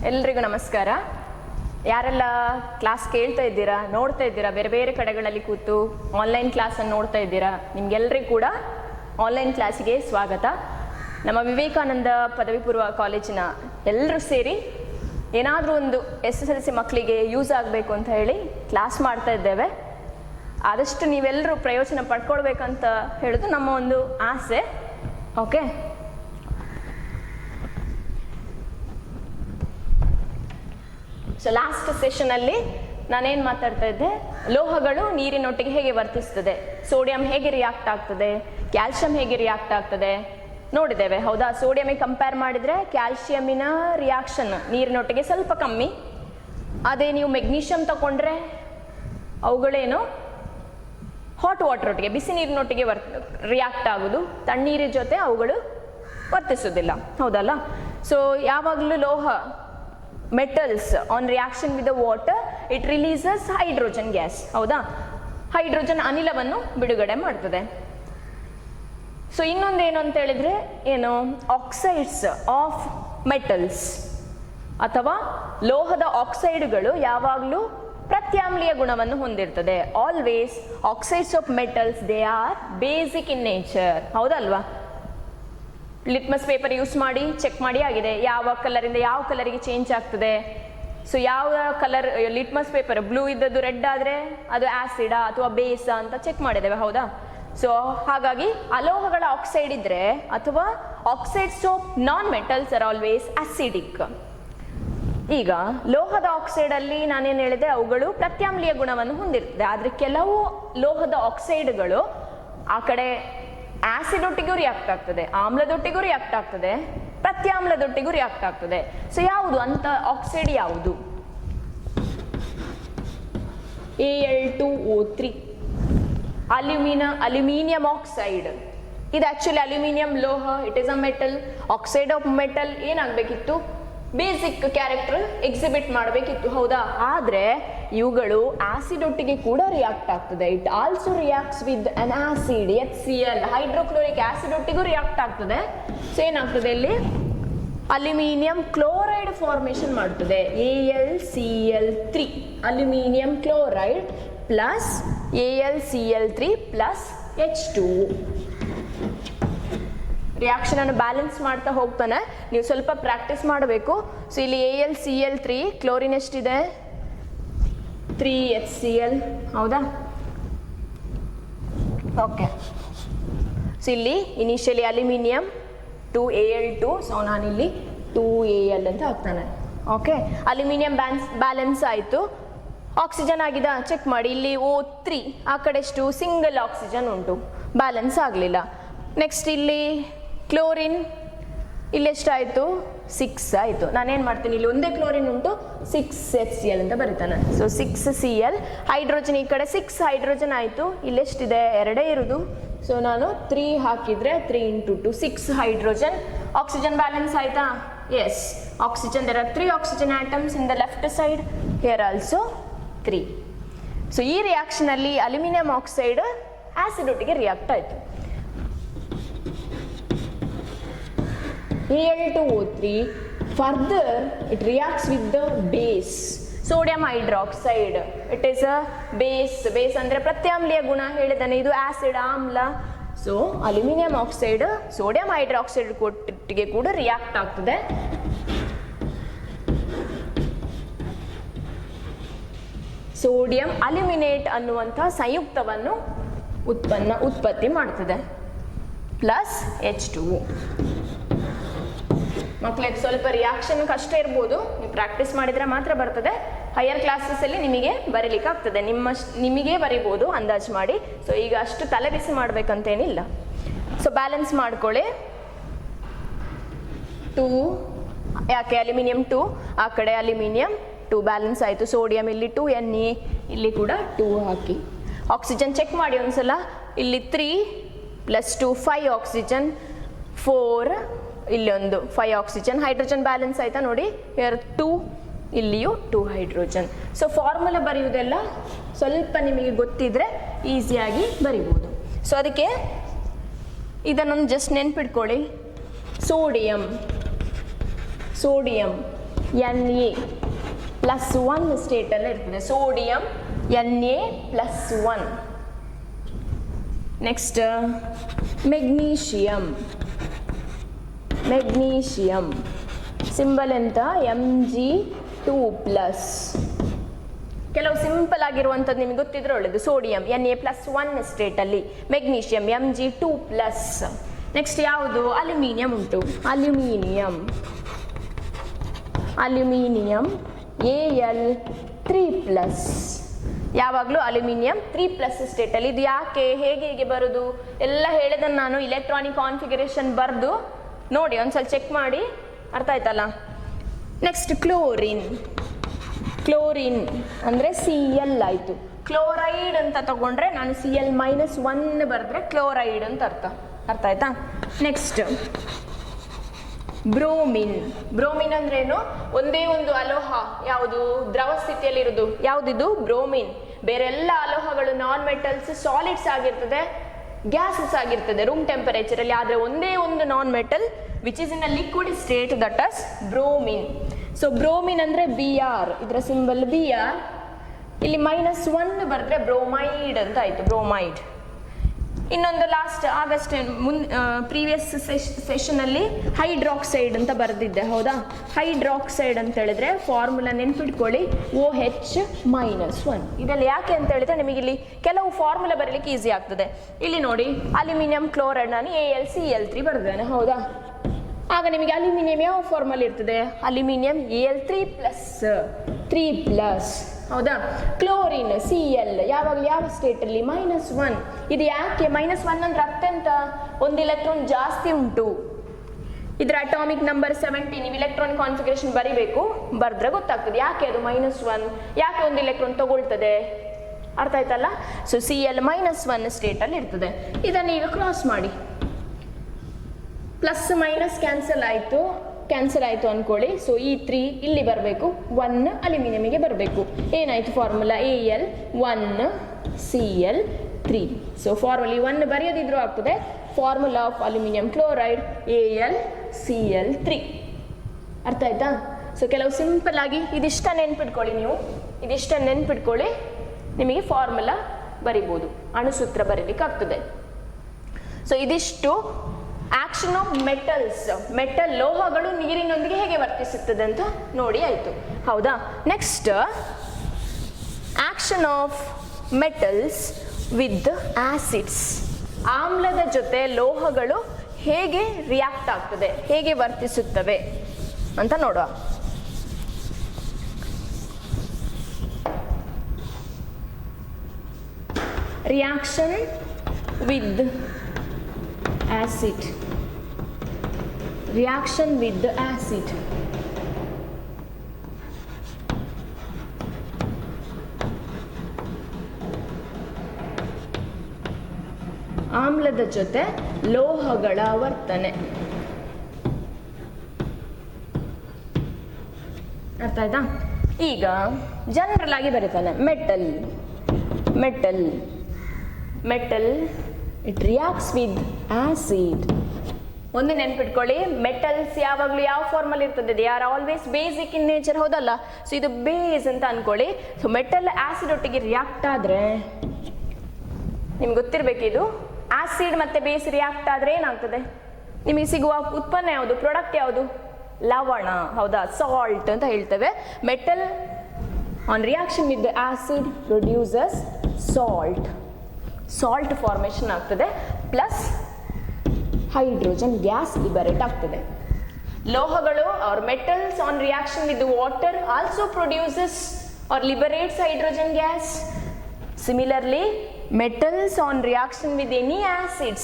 ಎಲ್ರಿಗೂ ನಮಸ್ಕಾರ. ಯಾರೆಲ್ಲ ಕ್ಲಾಸ್ ಕೇಳ್ತಾ ಇದ್ದೀರಾ, ನೋಡ್ತಾ ಇದ್ದೀರಾ, ಬೇರೆ ಬೇರೆ ಕಡೆಗಳಲ್ಲಿ ಕೂತು ಆನ್ಲೈನ್ ಕ್ಲಾಸನ್ನು ನೋಡ್ತಾ ಇದ್ದೀರಾ, ನಿಮ್ಗೆಲ್ರಿಗೂ ಕೂಡ ಆನ್ಲೈನ್ ಕ್ಲಾಸಿಗೆ ಸ್ವಾಗತ. ನಮ್ಮ ವಿವೇಕಾನಂದ ಪದವಿ ಪೂರ್ವ ಕಾಲೇಜಿನ ಎಲ್ಲರೂ ಸೇರಿ ಏನಾದರೂ ಒಂದು SSLC ಮಕ್ಕಳಿಗೆ ಯೂಸ್ ಆಗಬೇಕು ಅಂತ ಹೇಳಿ ಕ್ಲಾಸ್ ಮಾಡ್ತಾ ಇದ್ದೇವೆ. ಆದಷ್ಟು ನೀವೆಲ್ಲರೂ ಪ್ರಯೋಜನ ಪಡ್ಕೊಳ್ಬೇಕಂತ ಹೇಳೋದು ನಮ್ಮ ಒಂದು ಆಸೆ. ಓಕೆ, ಸೊ ಲಾಸ್ಟ್ ಸೆಷನಲ್ಲಿ ನಾನೇನು ಮಾತಾಡ್ತಾ ಇದ್ದೆ, ಲೋಹಗಳು ನೀರಿನೊಟ್ಟಿಗೆ ಹೇಗೆ ವರ್ತಿಸ್ತದೆ, ಸೋಡಿಯಂ ಹೇಗೆ ರಿಯಾಕ್ಟ್ ಆಗ್ತದೆ, ಕ್ಯಾಲ್ಶಿಯಂ ಹೇಗೆ ರಿಯಾಕ್ಟ್ ಆಗ್ತದೆ ನೋಡಿದ್ದೇವೆ. ಹೌದಾ? ಸೋಡಿಯಮಿಗೆ ಕಂಪೇರ್ ಮಾಡಿದರೆ ಕ್ಯಾಲ್ಶಿಯಮಿನ ರಿಯಾಕ್ಷನ್ ನೀರಿನೊಟ್ಟಿಗೆ ಸ್ವಲ್ಪ ಕಮ್ಮಿ. ಅದೇ ನೀವು ಮೆಗ್ನೀಷಿಯಂ ತಗೊಂಡ್ರೆ ಅವುಗಳೇನು ಹಾಟ್ ವಾಟರ್ ಒಟ್ಟಿಗೆ, ಬಿಸಿ ನೀರಿನೊಟ್ಟಿಗೆ ರಿಯಾಕ್ಟ್ ಆಗೋದು, ತಣ್ಣೀರಿನ ಜೊತೆ ಅವುಗಳು ವರ್ತಿಸೋದಿಲ್ಲ. ಹೌದಲ್ಲ? ಸೊ ಯಾವಾಗಲೂ ಲೋಹ metals on reaction with the water it releases hydrogen gas. ಹೌದಾ? ಹೈಡ್ರೋಜನ್ ಅನಿಲವನ್ನು ಬಿಡುಗಡೆ ಮಾಡ್ತದೆ. ಸೊ ಇನ್ನೊಂದೇನು ಅಂತ ಹೇಳಿದ್ರೆ ಏನು, ಆಕ್ಸೈಡ್ಸ್ ಆಫ್ ಮೆಟಲ್ಸ್ ಅಥವಾ ಲೋಹದ ಆಕ್ಸೈಡ್ಗಳು ಯಾವಾಗಲೂ ಪ್ರತ್ಯಾಮ್ಲೀಯ ಗುಣವನ್ನು ಹೊಂದಿರ್ತದೆ. Always oxides of metals they are basic in nature. ಹೌದಲ್ವಾ? ಲಿಟ್ಮಸ್ ಪೇಪರ್ ಯೂಸ್ ಮಾಡಿ ಚೆಕ್ ಮಾಡಿ ಆಗಿದೆ, ಯಾವ ಕಲರಿಂದ ಯಾವ ಕಲರಿಗೆ ಚೇಂಜ್ ಆಗ್ತದೆ. ಸೊ ಯಾವ ಕಲರ್ ಲಿಟ್ಮಸ್ ಪೇಪರ್ ಬ್ಲೂ ಇದ್ದದ್ದು ರೆಡ್ ಆದರೆ ಅದು ಆ್ಯಸಿಡಾ ಅಥವಾ ಬೇಸಾ ಅಂತ ಚೆಕ್ ಮಾಡಿದ್ದೇವೆ. ಹೌದಾ? ಸೊ ಹಾಗಾಗಿ ಅಲೋಹಗಳ ಆಕ್ಸೈಡ್ ಇದ್ರೆ ಅಥವಾ oxides of non metals are always acidic. ಈಗ ಲೋಹದ ಆಕ್ಸೈಡಲ್ಲಿ ನಾನೇನು ಹೇಳಿದೆ, ಅವುಗಳು ಪ್ರತ್ಯಾಮ್ಲೀಯ ಗುಣವನ್ನು ಹೊಂದಿರ್ತದೆ. ಆದರೆ ಕೆಲವು ಲೋಹದ ಆಕ್ಸೈಡ್ಗಳು ಆ ಕಡೆ ಆಸಿಡ್ ಒಟ್ಟಿಗೂ ರಿಯಾಕ್ಟ್ ಆಗ್ತದೆ, ಆಮ್ಲದೊಟ್ಟಿಗೂ ರಿಯಾಕ್ಟ್ ಆಗ್ತದೆ, ಪ್ರತ್ಯಾಮ್ಲದೊಟ್ಟಿಗೂ ರಿಯಾಕ್ಟ್ ಆಗ್ತದೆ. ಸೊ ಯಾವುದು ಅಂತ ಆಕ್ಸೈಡ್ ಯಾವುದು? Al2O3 aluminium oxide. ಇದು ಆಕ್ಚುಲಿ ಅಲ್ಯೂಮಿನಿಯಂ ಲೋಹ, it is a metal. Oxide of metal ಏನಾಗಬೇಕಿತ್ತು, ಬೇಸಿಕ್ ಕ್ಯಾರೆಕ್ಟರ್ ಎಕ್ಸಿಬಿಟ್ ಮಾಡಬೇಕಿತ್ತು. ಹೌದಾ? ಆದರೆ ಇವುಗಳು ಆಸಿಡ್ ಒಟ್ಟಿಗೆ ಕೂಡ ರಿಯಾಕ್ಟ್ ಆಗ್ತದೆ. It also reacts with an acid HCl, hydrochloric acid ಒಟ್ಟಿಗೂ ರಿಯಾಕ್ಟ್ ಆಗ್ತದೆ. ಸೊ ಏನಾಗ್ತದೆ ಇಲ್ಲಿ, ಅಲ್ಯೂಮಿನಿಯಂ ಕ್ಲೋರೈಡ್ ಫಾರ್ಮೇಷನ್ ಮಾಡ್ತದೆ. AlCl3 aluminium chloride plus AlCl3 plus H2. Reaction ಅನ್ನು ಬ್ಯಾಲೆನ್ಸ್ ಮಾಡ್ತಾ ಹೋಗ್ತಾನೆ, ನೀವು ಸ್ವಲ್ಪ ಪ್ರಾಕ್ಟೀಸ್ ಮಾಡಬೇಕು. ಸೊ ಇಲ್ಲಿ AlCl3 ಕ್ಲೋರಿನ್ ಎಷ್ಟಿದೆ, 3HCl. ಹೌದಾ? ಓಕೆ. ಸೊ ಇಲ್ಲಿ ಇನಿಷಿಯಲಿ ಅಲ್ಯೂಮಿನಿಯಂ 2Al2, ಸೊ ನಾನಿಲ್ಲಿ 2Al ಅಂತ ಹಾಕ್ತಾನೆ. ಓಕೆ, ಅಲ್ಯೂಮಿನಿಯಂ ಬ್ಯಾಲೆನ್ಸ್ ಆಯಿತು. ಆಕ್ಸಿಜನ್ ಆಗಿದೆ ಚೆಕ್ ಮಾಡಿ. ಇಲ್ಲಿ O3 ಆ ಕಡೆಷ್ಟು ಸಿಂಗಲ್ ಆಕ್ಸಿಜನ್ ಉಂಟು, ಬ್ಯಾಲೆನ್ಸ್ ಆಗಲಿಲ್ಲ. ನೆಕ್ಸ್ಟ್ ಇಲ್ಲಿ ಕ್ಲೋರಿನ್ ಇಲ್ಲೆಷ್ಟಾಯಿತು, 6 ಆಯಿತು. ನಾನೇನು ಮಾಡ್ತೀನಿ, ಇಲ್ಲಿ ಒಂದೇ ಕ್ಲೋರಿನ್ ಉಂಟು, 6HCl ಅಂತ ಬರೀತಾನೆ. So 6Cl. ಹೈಡ್ರೋಜನ್ ಈ ಕಡೆ 6 ಹೈಡ್ರೋಜನ್ ಆಯಿತು. ಇಲ್ಲೆಷ್ಟಿದೆ, 2 ಇರೋದು. ಸೊ ನಾನು 3 ಹಾಕಿದರೆ 3 × 2 6 ಹೈಡ್ರೋಜನ್. ಆಕ್ಸಿಜನ್ ಬ್ಯಾಲೆನ್ಸ್ ಆಯಿತಾ? S. Oxygen, there are 3 oxygen atoms in the left side, here also 3. So ಈ ರಿಯಾಕ್ಷನಲ್ಲಿ ಅಲ್ಯೂಮಿನಿಯಂ ಆಕ್ಸೈಡ್ ಆಸಿಡ್ ಒಟ್ಟಿಗೆ ರಿಯಾಕ್ಟ್ ಆಯಿತು. Al2O3 further it reacts with the base sodium hydroxide. It is a base ಅಂದ್ರೆ ಪ್ರತ್ಯಾಮ್ಲೀಯ ಗುಣ ಹೇಳಿದಾನೆ, ಇದು acid ಆಮ್ಲ. So aluminium oxide sodium hydroxide ಒಟ್ಟಿಗೆ ಕೂಡ ರಿಯಾಕ್ಟ್ ಆಗ್ತದೆ. ಸೋಡಿಯಂ ಅಲ್ಯೂಮಿನೇಟ್ ಅನ್ನುವಂಥ ಸಂಯುಕ್ತವನ್ನು ಉತ್ಪತ್ತಿ ಮಾಡ್ತದೆ, ಪ್ಲಸ್ H2O. ಮಕ್ಕಳಿಗೆ ಸ್ವಲ್ಪ ರಿಯಾಕ್ಷನ್ ಕಷ್ಟ ಇರ್ಬೋದು, ನೀವು ಪ್ರಾಕ್ಟೀಸ್ ಮಾಡಿದರೆ ಮಾತ್ರ ಬರ್ತದೆ. ಹೈಯರ್ ಕ್ಲಾಸಸ್ಸಲ್ಲಿ ನಿಮಗೆ ಬರೀಲಿಕ್ಕೆ ಆಗ್ತದೆ, ನಿಮಗೆ ಬರಿಬೋದು ಅಂದಾಜು ಮಾಡಿ. ಸೊ ಈಗ ಅಷ್ಟು ತಲೆ ಬಿಸಿ ಮಾಡಬೇಕಂತೇನಿಲ್ಲ. ಸೊ ಬ್ಯಾಲೆನ್ಸ್ ಮಾಡ್ಕೊಳ್ಳಿ. 2 ಯಾಕೆ, ಅಲ್ಯೂಮಿನಿಯಂ 2 ಆ ಕಡೆ ಅಲ್ಯೂಮಿನಿಯಂ 2 ಬ್ಯಾಲೆನ್ಸ್ ಆಯಿತು. ಸೋಡಿಯಂ ಇಲ್ಲಿ 2 Ne ಇಲ್ಲಿ ಕೂಡ 2 ಹಾಕಿ. ಆಕ್ಸಿಜನ್ ಚೆಕ್ ಮಾಡಿ ಒಂದ್ಸಲ. ಇಲ್ಲಿ 3 + 2 5 ಆಕ್ಸಿಜನ್, 4 ಇಲ್ಲಿ ಒಂದು 5 ಆಕ್ಸಿಜನ್. ಹೈಡ್ರೋಜನ್ ಬ್ಯಾಲೆನ್ಸ್ ಆಯಿತಾ ನೋಡಿ, here 2 ಇಲ್ಲಿಯೂ 2 ಹೈಡ್ರೋಜನ್. ಸೊ ಫಾರ್ಮುಲಾ ಬರೆಯುವುದೆಲ್ಲ ಸ್ವಲ್ಪ ನಿಮಗೆ ಗೊತ್ತಿದ್ರೆ ಈಸಿಯಾಗಿ ಬರಿಬೋದು. ಸೊ ಅದಕ್ಕೆ ಇದನ್ನೊಂದು ಜಸ್ಟ್ ನೆನ್ಪಿಟ್ಕೊಳ್ಳಿ. ಸೋಡಿಯಂ Na+1 ಸ್ಟೇಟಲ್ಲಿ ಇರ್ತದೆ. Sodium Na+1. Next magnesium symbol ಎಂತ Mg2+. ಕೆಲವು ಸಿಂಪಲ್ ಆಗಿರುವಂಥದ್ದು ನಿಮಗೆ ಗೊತ್ತಿದ್ರೆ ಒಳ್ಳೆಯದು. ಸೋಡಿಯಂ Na+1 ಸ್ಟೇಟಲ್ಲಿ, ಮೆಗ್ನೀಷಿಯಂ Mg2+. ನೆಕ್ಸ್ಟ್ ಯಾವುದು? ಅಲ್ಯೂಮಿನಿಯಂ ಉಂಟು. Aluminium Al3+. ಯಾವಾಗಲೂ ಅಲ್ಯೂಮಿನಿಯಂ 3+ ಸ್ಟೇಟಲ್ಲಿ. ಇದು ಯಾಕೆ, ಹೇಗೆ ಬರೋದು ಎಲ್ಲ ಹೇಳಿದನ್ನು ನಾನು ಇಲೆಕ್ಟ್ರಾನಿಕ್ ಕಾನ್ಫಿಗರೇಷನ್ ಬರೆದು ನೋಡಿ, ಒಂದ್ಸಲ ಚೆಕ್ ಮಾಡಿ. ಅರ್ಥ ಆಯ್ತಲ್ಲ? ನೆಕ್ಸ್ಟ್ ಕ್ಲೋರಿನ್ ಅಂದರೆ Cl ಆಯಿತು. ಕ್ಲೋರೈಡ್ ಅಂತ ತಗೊಂಡ್ರೆ ನಾನು Cl-1 ಬರೆದ್ರೆ ಕ್ಲೋರೈಡ್ ಅಂತ ಅರ್ಥ ಆಯ್ತಾ? ನೆಕ್ಸ್ಟ್ ಬ್ರೋಮಿನ್ ಅಂದ್ರೇನು? ಒಂದೇ ಒಂದು ಅಲೋಹ ಯಾವುದು ದ್ರವ ಸ್ಥಿತಿಯಲ್ಲಿ ಇರೋದು, ಯಾವುದಿದು? ಬ್ರೋಮಿನ್. ಬೇರೆಲ್ಲ ಅಲೋಹಗಳು ನಾನ್ ಮೆಟಲ್ಸ್ ಸಾಲಿಡ್ಸ್ ಆಗಿರ್ತದೆ, ಗ್ಯಾಸಸ್ ಆಗಿರ್ತದೆ ರೂಮ್ ಟೆಂಪರೇಚರ್ ಅಲ್ಲಿ. ಆದರೆ ಒಂದೇ ಒಂದು non metal which is in a liquid state, that is bromine. So bromine ಅಂದ್ರೆ Br, ಇದರ ಸಿಂಬಲ್ Br. ಇಲ್ಲಿ -1 ಬರೆದ್ರೆ ಬ್ರೋಮೈಡ್ ಅಂತ ಆಯ್ತು, ಬ್ರೋಮೈಡ್. ಇನ್ನೊಂದು ಲಾಸ್ಟ್ ಆಗಸ್ಟ್ ಪ್ರೀವಿಯಸ್ ಸೆಷನಲ್ಲಿ ಹೈಡ್ರಾಕ್ಸೈಡ್ ಅಂತ ಬರೆದಿದ್ದೆ, ಹೌದಾ? ಹೈಡ್ರಾಕ್ಸೈಡ್ ಅಂತ ಹೇಳಿದ್ರೆ ಫಾರ್ಮುಲಾ ನೆನ್ಪಿಟ್ಕೊಳ್ಳಿ, OH-1. ಇದೆಲ್ಲ ಯಾಕೆ ಅಂತ ಹೇಳಿದ್ರೆ ನಿಮಗೆ ಇಲ್ಲಿ ಕೆಲವು ಫಾರ್ಮುಲಾ ಬರಲಿಕ್ಕೆ ಈಸಿ ಆಗ್ತದೆ. ಇಲ್ಲಿ ನೋಡಿ, ಅಲ್ಯೂಮಿನಿಯಂ ಕ್ಲೋರೈಡ್ ನಾನು AlCl3 ಬರೆದೇನೆ, ಹೌದಾ? ಆಗ ನಿಮಗೆ ಅಲ್ಯೂಮಿನಿಯಂ ಯಾವ ಫಾರ್ಮಲ್ಲಿ ಇರ್ತದೆ? ಅಲ್ಯೂಮಿನಿಯಂ Al3+, ಹೌದಾ? ಕ್ಲೋರಿನ್ Cl ಯಾವಾಗಲೂ ಯಾವ ಸ್ಟೇಟಲ್ಲಿ? -1. ಇದು ಯಾಕೆ -1 ಅಂದ್ರೆ ಅತ್ಯಂತ ಒಂದು ಇಲೆಕ್ಟ್ರಾನ್ ಜಾಸ್ತಿ ಉಂಟು. ಇದರ ಅಟಾಮಿಕ್ ನಂಬರ್ 70. ನೀವು ಇಲೆಕ್ಟ್ರಾನಿಕ್ ಕಾನ್ಫಿಗರೇಷನ್ ಬರಿಬೇಕು, ಬರೆದ್ರೆ ಗೊತ್ತಾಗ್ತದೆ ಯಾಕೆ ಅದು -1, ಯಾಕೆ ಒಂದು ಇಲೆಕ್ಟ್ರಾನ್ ತಗೊಳ್ತದೆ. ಅರ್ಥ ಆಯ್ತಲ್ಲ? ಸೊ Cl-1 ಸ್ಟೇಟಲ್ಲಿ ಇರ್ತದೆ. ಇದನ್ನು ಈಗ ಕ್ರಾಸ್ ಮಾಡಿ, ಪ್ಲಸ್ ಮೈನಸ್ ಕ್ಯಾನ್ಸಲ್ ಆಯಿತು ಅಂದ್ಕೊಳ್ಳಿ. ಸೊ ಈ 3 ಇಲ್ಲಿ ಬರಬೇಕು, 1 ಅಲ್ಯೂಮಿನಿಯಮಿಗೆ ಬರಬೇಕು. ಏನಾಯಿತು ಫಾರ್ಮುಲಾ? Al1Cl3. ಸೊ ಫಾರ್ಮುಲಾ 1 ಬರೆಯೋದಿದ್ರೂ ಆಗ್ತದೆ. Formula of aluminium chloride AlCl3. ಅರ್ಥ ಆಯ್ತಾ? ಸೊ ಕೆಲವು ಸಿಂಪಲ್ ಆಗಿ ಇದಿಷ್ಟ ನೆನ್ಪಿಟ್ಕೊಳ್ಳಿ, ನಿಮಗೆ ಫಾರ್ಮುಲಾ ಬರಿಬೋದು, ಅಣುಸೂತ್ರ ಬರೀಲಿಕ್ಕೆ ಆಗ್ತದೆ. ಸೊ ಇದಿಷ್ಟು ಆಕ್ಷನ್ ಆಫ್ ಮೆಟಲ್ ಲೋಹಗಳು ನೀರಿನೊಂದಿಗೆ ಹೇಗೆ ವರ್ತಿಸುತ್ತದೆ ಅಂತ ನೋಡಿ ಆಯಿತು, ಹೌದಾ? Next action of metals with acids. ಆಮ್ಲದ ಜೊತೆ ಲೋಹಗಳು ಹೇಗೆ ರಿಯಾಕ್ಟ್ ಆಗ್ತದೆ, ಹೇಗೆ ವರ್ತಿಸುತ್ತವೆ ಅಂತ ನೋಡುವ. Reaction with acid. Reaction with the acid. ಆಮ್ಲದ ಜೊತೆ ಲೋಹಗಳ ವರ್ತನೆ. ಅರ್ಥ ಆಯ್ತಾ? ಈಗ ಜನರಲ್ ಆಗಿ ಬರೀತಾನೆ metal it reacts with acid. ಒಂದು ನೆನ್ಪಿಟ್ಕೊಳ್ಳಿ, ಮೆಟಲ್ಸ್ ಯಾವಾಗಲೂ ಯಾವ ಫಾರ್ಮಲ್ಲಿ ಇರ್ತದೆ? They are always basic in nature, ಹೌದಲ್ಲ? ಸೊ ಇದು ಬೇಸ್ ಅಂತ ಅನ್ಕೊಳ್ಳಿ. ಸೊ ಮೆಟಲ್ ಆಸಿಡ್ ಒಟ್ಟಿಗೆ ರಿಯಾಕ್ಟ್ ಆದರೆ ನಿಮ್ಗೆ ಗೊತ್ತಿರಬೇಕು, ಇದು ಆಸಿಡ್ ಮತ್ತೆ ಬೇಸ್ ರಿಯಾಕ್ಟ್ ಆದರೆ ಏನಾಗ್ತದೆ? ನಿಮಗೆ ಸಿಗುವ ಉತ್ಪನ್ನ ಯಾವುದು, ಪ್ರಾಡಕ್ಟ್ ಯಾವುದು? ಲವಣ, ಹೌದಾ? ಸಾಲ್ಟ್ ಅಂತ ಹೇಳ್ತೇವೆ. Metal on reaction with the acid produces salt formation ಆಗ್ತದೆ, ಪ್ಲಸ್ ಹೈಡ್ರೋಜನ್ ಗ್ಯಾಸ್ ಲಿಬರೇಟ್ ಆಗ್ತದೆ. ಲೋಹಗಳು or metals on reaction with water also produces or liberates hydrogen gas. Similarly metals on reaction with any acids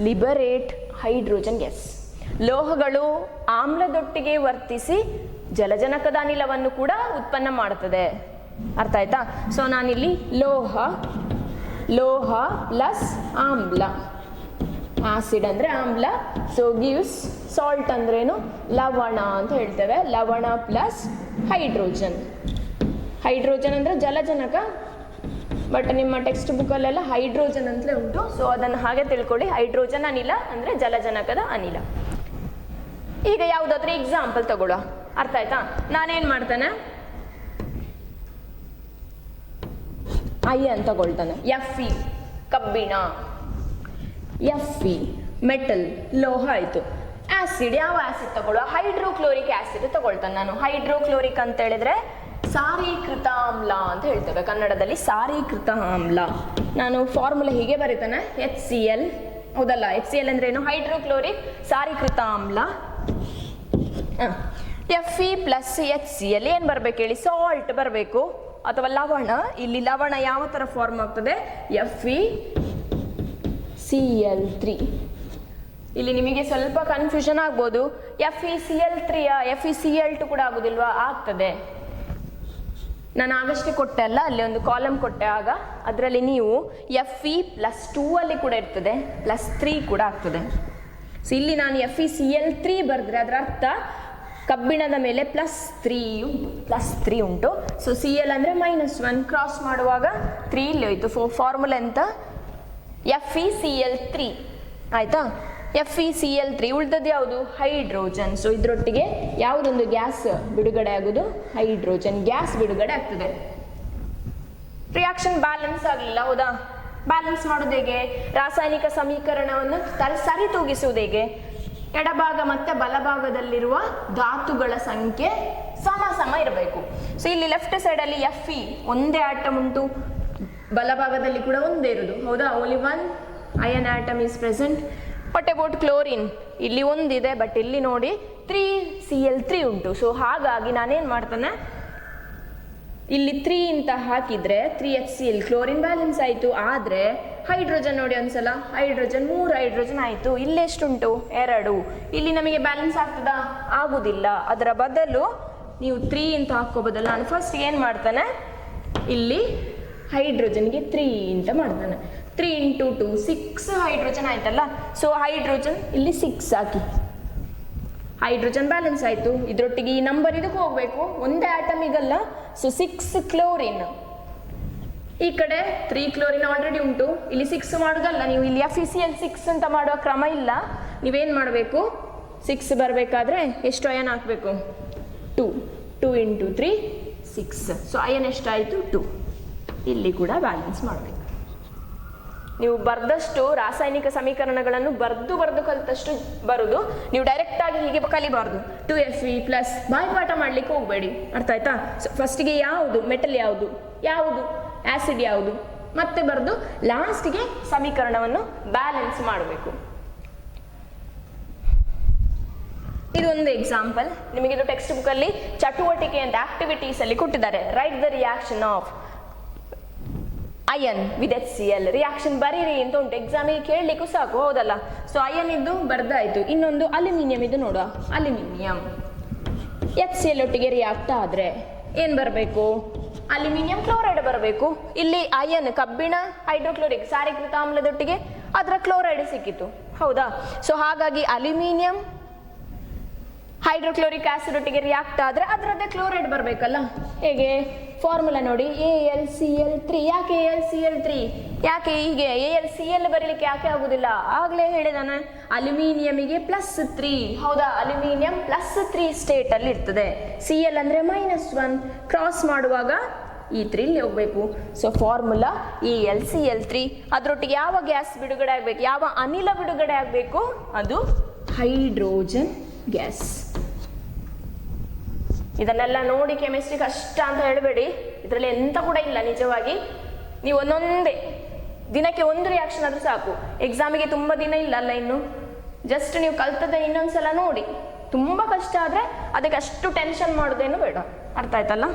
liberate hydrogen gas. ಲೋಹಗಳು ಆಮ್ಲದೊಟ್ಟಿಗೆ ವರ್ತಿಸಿ ಜಲಜನಕದ ಅನಿಲವನ್ನು ಕೂಡ ಉತ್ಪನ್ನ ಮಾಡುತ್ತದೆ. ಅರ್ಥ ಆಯ್ತಾ? ಸೊ ನಾನಿಲ್ಲಿ ಲೋಹ ಪ್ಲಸ್ ಆಮ್ಲ, ಆಸಿಡ್ ಅಂದರೆ ಆಮ್ಲ, ಸೊ ಗಿವ್ಸ್ ಸಾಲ್ಟ್ ಅಂದ್ರೇನು? ಲವಣ ಅಂತ ಹೇಳ್ತೇವೆ. ಲವಣ ಪ್ಲಸ್ ಹೈಡ್ರೋಜನ್ ಅಂದರೆ ಜಲಜನಕ, ಬಟ್ ನಿಮ್ಮ ಟೆಕ್ಸ್ಟ್ ಬುಕ್ಕಲ್ಲೆಲ್ಲ ಹೈಡ್ರೋಜನ್ ಅಂತಲೇ ಉಂಟು. ಸೊ ಅದನ್ನು ಹಾಗೆ ತಿಳ್ಕೊಳ್ಳಿ. ಹೈಡ್ರೋಜನ್ ಅನಿಲ ಅಂದರೆ ಜಲಜನಕದ ಅನಿಲ. ಈಗ ಯಾವುದಾದ್ರೂ ಎಕ್ಸಾಂಪಲ್ ತಗೊಳ್ಳುವ. ಅರ್ಥ ಆಯ್ತಾ? ನಾನೇನು ಮಾಡ್ತೇನೆ, ಐಯನ್ ತಗೊಳ್ತಾನೆ. Fe ಕಬ್ಬಿಣ, Fe ಮೆಟಲ್ ಲೋಹ ಆಯಿತು. ಆಸಿಡ್, ಯಾವ ಆಸಿಡ್ ತಗೊಳ್ಳುವ? ಹೈಡ್ರೋಕ್ಲೋರಿಕ್ ಆಸಿಡ್ ತಗೊಳ್ತಾನೆ ನಾನು. ಹೈಡ್ರೋಕ್ಲೋರಿಕ್ ಅಂತ ಹೇಳಿದ್ರೆ ಸಾರೀಕೃತ ಆಮ್ಲ ಅಂತ ಹೇಳ್ತೇವೆ ಕನ್ನಡದಲ್ಲಿ, ಸಾರೀಕೃತ ಆಮ್ಲ. ನಾನು ಫಾರ್ಮುಲಾ ಹೀಗೆ ಬರೀತಾನೆ, HCl, ಹೌದಲ್ಲ? HCl ಅಂದ್ರೆ ಏನು? ಹೈಡ್ರೋಕ್ಲೋರಿಕ್ ಸಾರೀಕೃತ ಆಮ್ಲ. Fe ಪ್ಲಸ್ HCl ಏನು ಬರ್ಬೇಕು ಹೇಳಿ? ಸಾಲ್ಟ್ ಬರಬೇಕು ಅಥವಾ ಲವಣ. ಇಲ್ಲಿ ಲವಣ ಯಾವ ಥರ ಫಾರ್ಮ್ ಆಗ್ತದೆ? FeCl3. ಇಲ್ಲಿ ನಿಮಗೆ ಸ್ವಲ್ಪ ಕನ್ಫ್ಯೂಷನ್ ಆಗ್ಬೋದು, FeCl3 FeCl2 ಕೂಡ ಆಗುದಿಲ್ವಾ? ಆಗ್ತದೆ. ನಾನು ಆಗಷ್ಟೇ ಕೊಟ್ಟೆ ಅಲ್ಲ, ಅಲ್ಲಿ ಒಂದು ಕಾಲಮ್ ಕೊಟ್ಟೆ, ಆಗ ಅದರಲ್ಲಿ ನೀವು Fe+2 ಅಲ್ಲಿ ಕೂಡ ಇರ್ತದೆ, +3 ಕೂಡ ಆಗ್ತದೆ. ಸೊ ಇಲ್ಲಿ ನಾನು FeCl3 ಬರೆದ್ರೆ ಅದರ ಅರ್ಥ ಕಬ್ಬಿಣದ ಮೇಲೆ +3 ಉಂಟು. ಸೊ Cl ಅಂದರೆ -1, ಕ್ರಾಸ್ ಮಾಡುವಾಗ 3 ಇಲ್ಲಿ ಹೋಯ್ತು. ಫಾರ್ಮುಲಾ ಎಂತ? FeCl3 ಆಯ್ತಾ? FeCl3. ಉಳಿದದ್ದು ಯಾವುದು? ಹೈಡ್ರೋಜನ್. ಸೊ ಇದರೊಟ್ಟಿಗೆ ಯಾವುದೊಂದು ಗ್ಯಾಸ್ ಬಿಡುಗಡೆ ಆಗೋದು? ಹೈಡ್ರೋಜನ್ ಗ್ಯಾಸ್ ಬಿಡುಗಡೆ ಆಗ್ತದೆ. ರಿಯಾಕ್ಷನ್ ಬ್ಯಾಲೆನ್ಸ್ ಆಗಲಿಲ್ಲ, ಹೌದಾ? ಬ್ಯಾಲೆನ್ಸ್ ಮಾಡೋದು ಹೇಗೆ? ರಾಸಾಯನಿಕ ಸಮೀಕರಣವನ್ನು ಸರಿತೂಗಿಸುವುದು ಹೇಗೆ? ಎಡಭಾಗ ಮತ್ತೆ ಬಲಭಾಗದಲ್ಲಿರುವ ಧಾತುಗಳ ಸಂಖ್ಯೆ ಸಮ ಇರಬೇಕು. ಸೊ ಇಲ್ಲಿ ಲೆಫ್ಟ್ ಸೈಡಲ್ಲಿ Fe ಒಂದೇ ಆಟಮ್ ಉಂಟು, ಬಲಭಾಗದಲ್ಲಿ ಕೂಡ ಒಂದೇ ಇರುವುದು, ಹೌದಾ? Only one iron atom is present. What about chlorine? ಇಲ್ಲಿ ಒಂದಿದೆ, ಬಟ್ ಇಲ್ಲಿ ನೋಡಿ 3Cl3 ಉಂಟು. ಸೊ ಹಾಗಾಗಿ ನಾನೇನು ಮಾಡ್ತಾನೆ, ಇಲ್ಲಿ 3 ಅಂತ ಹಾಕಿದ್ರೆ 3HCl ಕ್ಲೋರಿನ್ ಬ್ಯಾಲೆನ್ಸ್ ಆಯಿತು. ಆದರೆ ಹೈಡ್ರೋಜನ್ ನೋಡಿ ಒಂದ್ಸಲ, ಹೈಡ್ರೋಜನ್ 3 ಹೈಡ್ರೋಜನ್ ಆಯಿತು. ಇಲ್ಲಿ ಎಷ್ಟುಂಟು? 2. ಇಲ್ಲಿ ನಮಗೆ ಬ್ಯಾಲೆನ್ಸ್ ಆಗ್ತದಾ? ಆಗುದಿಲ್ಲ. ಅದರ ಬದಲು ನೀವು 3 ಅಂತ ಹಾಕೋ ಬದಲು ನಾನು ಫಸ್ಟ್ ಏನು ಮಾಡ್ತಾನೆ, ಇಲ್ಲಿ ಹೈಡ್ರೋಜನ್ಗೆ 3 ಅಂತ ಮಾಡ್ತಾನೆ. 3 × 2 6 ಹೈಡ್ರೋಜನ್ ಆಯ್ತಲ್ಲ. ಸೊ ಹೈಡ್ರೋಜನ್ ಇಲ್ಲಿ 6 ಹಾಕಿ, ಹೈಡ್ರೋಜನ್ ಬ್ಯಾಲೆನ್ಸ್ ಆಯಿತು. ಇದರೊಟ್ಟಿಗೆ ಈ ನಂಬರ್ ಇದಕ್ಕೆ ಹೋಗಬೇಕು, ಒಂದೇ ಆಟಮಿಗಲ್ಲ. ಸೊ 6 ಕ್ಲೋರಿನ್, ಈ ಕಡೆ 3 ಕ್ಲೋರಿನ್ ಆಲ್ರೆಡಿ ಉಂಟು. ಇಲ್ಲಿ 6 ಮಾಡೋದಲ್ಲ, ನೀವು ಇಲ್ಲಿ FeCl6 ಅಂತ ಮಾಡುವ ಕ್ರಮ ಇಲ್ಲ. ನೀವೇನು ಮಾಡಬೇಕು, 6 ಬರಬೇಕಾದ್ರೆ ಎಷ್ಟು ಅಯನ್ ಹಾಕಬೇಕು? 2 × 3 6. ಸೊ ಅಯನ್ ಎಷ್ಟಾಯಿತು? 2. ಇಲ್ಲಿ ಕೂಡ ಬ್ಯಾಲೆನ್ಸ್ ಮಾಡಬೇಕು. ನೀವು ಬರೆದಷ್ಟು ರಾಸಾಯನಿಕ ಸಮೀಕರಣಗಳನ್ನು ಬರೆದು ಕಲಿತಷ್ಟು ಬರುದು. ನೀವು ಡೈರೆಕ್ಟಾಗಿ ಹೀಗೆ ಕಲಿಬಾರ್ದು. 2Fe ಪ್ಲಸ್ ಬಾಯ್ಪಾಠ ಮಾಡಲಿಕ್ಕೆ ಹೋಗಬೇಡಿ, ಅರ್ಥ ಆಯ್ತಾ? ಸೊ ಫಸ್ಟಿಗೆ ಯಾವುದು ಮೆಟಲ್, ಯಾವುದು ಆ್ಯಸಿಡ್, ಯಾವುದು ಮತ್ತೆ ಬರೆದು ಲಾಸ್ಟಿಗೆ ಸಮೀಕರಣವನ್ನು ಬ್ಯಾಲೆನ್ಸ್ ಮಾಡಬೇಕು. ಇದೊಂದು ಎಕ್ಸಾಂಪಲ್. ನಿಮಗಿದು ಟೆಕ್ಸ್ಟ್ ಬುಕ್ಕಲ್ಲಿ ಚಟುವಟಿಕೆ ಅಂತ ಆಕ್ಟಿವಿಟೀಸ್ ಅಲ್ಲಿ ಕೊಟ್ಟಿದ್ದಾರೆ. Write the reaction of iron with HCl. Reaction ಬರೀರಿ ಅಂತ ಉಂಟು, ಎಕ್ಸಾಮಿಗೆ ಕೇಳಲಿಕ್ಕೂ ಸಾಕು, ಹೌದಲ್ಲ? ಸೊ ಅಯನ್ ಇದ್ದು ಬರ್ದಾಯ್ತು. ಇನ್ನೊಂದು ಅಲ್ಯೂಮಿನಿಯಂ ಇದು ನೋಡುವ. ಅಲ್ಯೂಮಿನಿಯಂ HCl ಒಟ್ಟಿಗೆ ರಿಯಾಕ್ಟ್ ಆದರೆ ಏನು ಬರಬೇಕು? ಅಲ್ಯೂಮಿನಿಯಂ ಕ್ಲೋರೈಡ್ ಬರಬೇಕು. ಇಲ್ಲಿ ಅಯನ್ ಕಬ್ಬಿಣ ಹೈಡ್ರೋಕ್ಲೋರಿಕ್ ಸಾರೀಕೃತ ಆಮ್ಲದೊಟ್ಟಿಗೆ ಅದರ ಕ್ಲೋರೈಡ್ ಸಿಕ್ಕಿತು, ಹೌದಾ? ಸೊ ಹಾಗಾಗಿ ಅಲ್ಯೂಮಿನಿಯಂ ಹೈಡ್ರೋಕ್ಲೋರಿಕ್ ಆಸಿಡ್ ಒಟ್ಟಿಗೆ ರಿಯಾಕ್ಟ್ ಆದರೆ ಅದರದ್ದೇ ಕ್ಲೋರೈಡ್ ಬರಬೇಕಲ್ಲ. ಹೇಗೆ? ಫಾರ್ಮುಲಾ ನೋಡಿ, AlCl3. ಯಾಕೆ AlCl3? ಯಾಕೆ ಹೀಗೆ AlCl ಬರೀಲಿಕ್ಕೆ ಯಾಕೆ ಆಗುದಿಲ್ಲ? ಆಗಲೇ ಹೇಳಿದಾನೆ, ಅಲ್ಯೂಮಿನಿಯಮಿಗೆ +3, ಹೌದಾ? ಅಲ್ಯೂಮಿನಿಯಂ +3 ಸ್ಟೇಟ್ ಅಲ್ಲಿ ಇರ್ತದೆ. Cl ಅಂದ್ರೆ -1, ಕ್ರಾಸ್ ಮಾಡುವಾಗ ಈ 3 ಇಲ್ಲಿ ಹೋಗ್ಬೇಕು. So formula AlCl3. ಅದರೊಟ್ಟಿಗೆ ಯಾವ ಗ್ಯಾಸ್ ಬಿಡುಗಡೆ ಆಗಬೇಕು? ಯಾವ ಅನಿಲ ಬಿಡುಗಡೆ ಆಗಬೇಕು? ಅದು ಹೈಡ್ರೋಜನ್ ಗ್ಯಾಸ್. ಇದನ್ನೆಲ್ಲ ನೋಡಿ ಕೆಮಿಸ್ಟ್ರಿ ಕಷ್ಟ ಅಂತ ಹೇಳಬೇಡಿ, ಇದರಲ್ಲಿ ಎಂತ ಕೂಡ ಇಲ್ಲ ನಿಜವಾಗಿ. ನೀವು ಒಂದೊಂದೇ ದಿನಕ್ಕೆ ಒಂದು ರಿಯಾಕ್ಷನ್ ಆದ್ರೂ ಸಾಕು. ಎಕ್ಸಾಮಿಗೆ ತುಂಬ ದಿನ ಇಲ್ಲ ಅಲ್ಲ ಇನ್ನು, ಜಸ್ಟ್ ನೀವು ಕಲ್ತದ್ದೇ ಇನ್ನೊಂದ್ಸಲ ನೋಡಿ. ತುಂಬ ಕಷ್ಟ ಆದರೆ ಅದಕ್ಕೆ ಅಷ್ಟು ಟೆನ್ಷನ್ ಮಾಡೋದೇನು ಬೇಡ, ಅರ್ಥ ಆಯ್ತಲ್ಲ?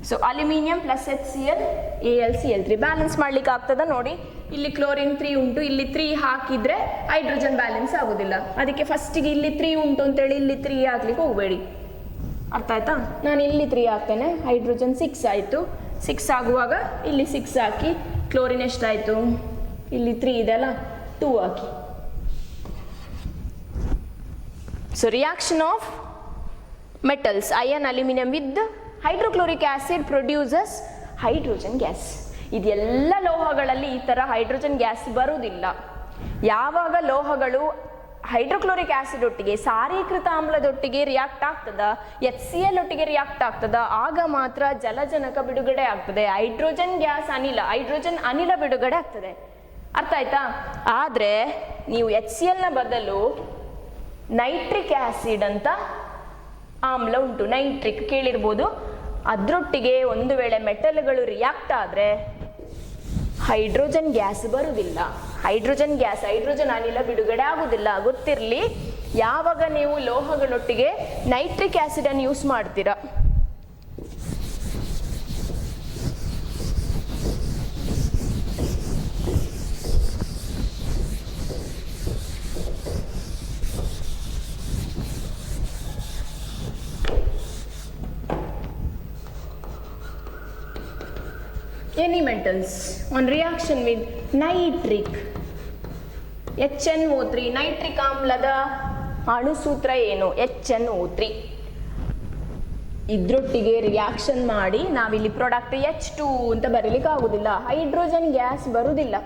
So aluminium plus HCl AlCl3 balance ಮಾಡ್ಲಿಕ್ಕೆ ಆಗ್ತದ ನೋಡಿ. ಇಲ್ಲಿ ಕ್ಲೋರಿನ್ 3 ಉಂಟು, ಇಲ್ಲಿ 3 ಹಾಕಿದ್ರೆ ಹೈಡ್ರೋಜನ್ ಬ್ಯಾಲೆನ್ಸ್ ಆಗೋದಿಲ್ಲ. ಅದಕ್ಕೆ ಫಸ್ಟಿಗೆ ಇಲ್ಲಿ 3 ಉಂಟು ಅಂತೇಳಿ ಇಲ್ಲಿ 3 ಹಾಕ್ಲಿಕ್ಕೆ ಹೋಗಬೇಡಿ, ಅರ್ಥ ಆಯ್ತಾ? ನಾನು ಇಲ್ಲಿ 3 ಹಾಕ್ತೇನೆ, ಹೈಡ್ರೋಜನ್ 6 ಆಯಿತು. 6 ಆಗುವಾಗ ಇಲ್ಲಿ 6 ಹಾಕಿ, ಕ್ಲೋರಿನ್ ಎಷ್ಟಾಯಿತು? ಇಲ್ಲಿ 3 ಇದೆ ಅಲ್ಲ, 2 ಹಾಕಿ. So reaction of metals iron aluminium with hydrochloric acid produces hydrogen gas. ಇದೆಲ್ಲ ಲೋಹಗಳಲ್ಲಿ ಈ ಥರ ಹೈಡ್ರೋಜನ್ ಗ್ಯಾಸ್ ಬರುವುದಿಲ್ಲ. ಯಾವಾಗ ಲೋಹಗಳು ಹೈಡ್ರೋಕ್ಲೋರಿಕ್ ಆಸಿಡ್ ಒಟ್ಟಿಗೆ ಸಾರೀಕೃತ ಆಮ್ಲದೊಟ್ಟಿಗೆ ರಿಯಾಕ್ಟ್ ಆಗ್ತದ, HCl ಒಟ್ಟಿಗೆ ರಿಯಾಕ್ಟ್ ಆಗ್ತದ, ಆಗ ಮಾತ್ರ ಜಲಜನಕ ಬಿಡುಗಡೆ ಆಗ್ತದೆ. ಹೈಡ್ರೋಜನ್ ಗ್ಯಾಸ್ ಅನಿಲ, ಹೈಡ್ರೋಜನ್ ಅನಿಲ ಬಿಡುಗಡೆ ಆಗ್ತದೆ. ಅರ್ಥ ಆಯ್ತಾ? ಆದ್ರೆ ನೀವು HCl ನ ಬದಲು ನೈಟ್ರಿಕ್ ಆಸಿಡ್ ಅಂತ ಆಮ್ಲ ಉಂಟು, ನೈಟ್ರಿಕ್ ಕೇಳಿರ್ಬೋದು. ಅದ್ರೊಟ್ಟಿಗೆ ಒಂದು ವೇಳೆ ಮೆಟಲ್ಗಳು ರಿಯಾಕ್ಟ್ ಆದ್ರೆ ಹೈಡ್ರೋಜನ್ ಗ್ಯಾಸ್ ಬರುವುದಿಲ್ಲ, ಹೈಡ್ರೋಜನ್ ಗ್ಯಾಸ್, ಹೈಡ್ರೋಜನ್ ಅನಿಲ ಬಿಡುಗಡೆ ಆಗುದಿಲ್ಲ. ಗೊತ್ತಿರಲಿ, ಯಾವಾಗ ನೀವು ಲೋಹಗಳೊಟ್ಟಿಗೆ ನೈಟ್ರಿಕ್ ಆಸಿಡ್ ಅನ್ನು ಯೂಸ್ ಮಾಡ್ತೀರಾ, any metals on reaction with nitric HNO3, nitric ಆಮ್ಲದ ಅಣುಸೂತ್ರ ಏನು? HNO3. ಇದ್ರೊಟ್ಟಿಗೆ ರಿಯಾಕ್ಷನ್ ಮಾಡಿ ನಾವಿಲ್ಲಿ ಪ್ರಾಡಕ್ಟ್ H2 ಅಂತ ಬರೀಲಿಕ್ಕೆ ಆಗುದಿಲ್ಲ, ಹೈಡ್ರೋಜನ್ ಗ್ಯಾಸ್ ಬರುವುದಿಲ್ಲ.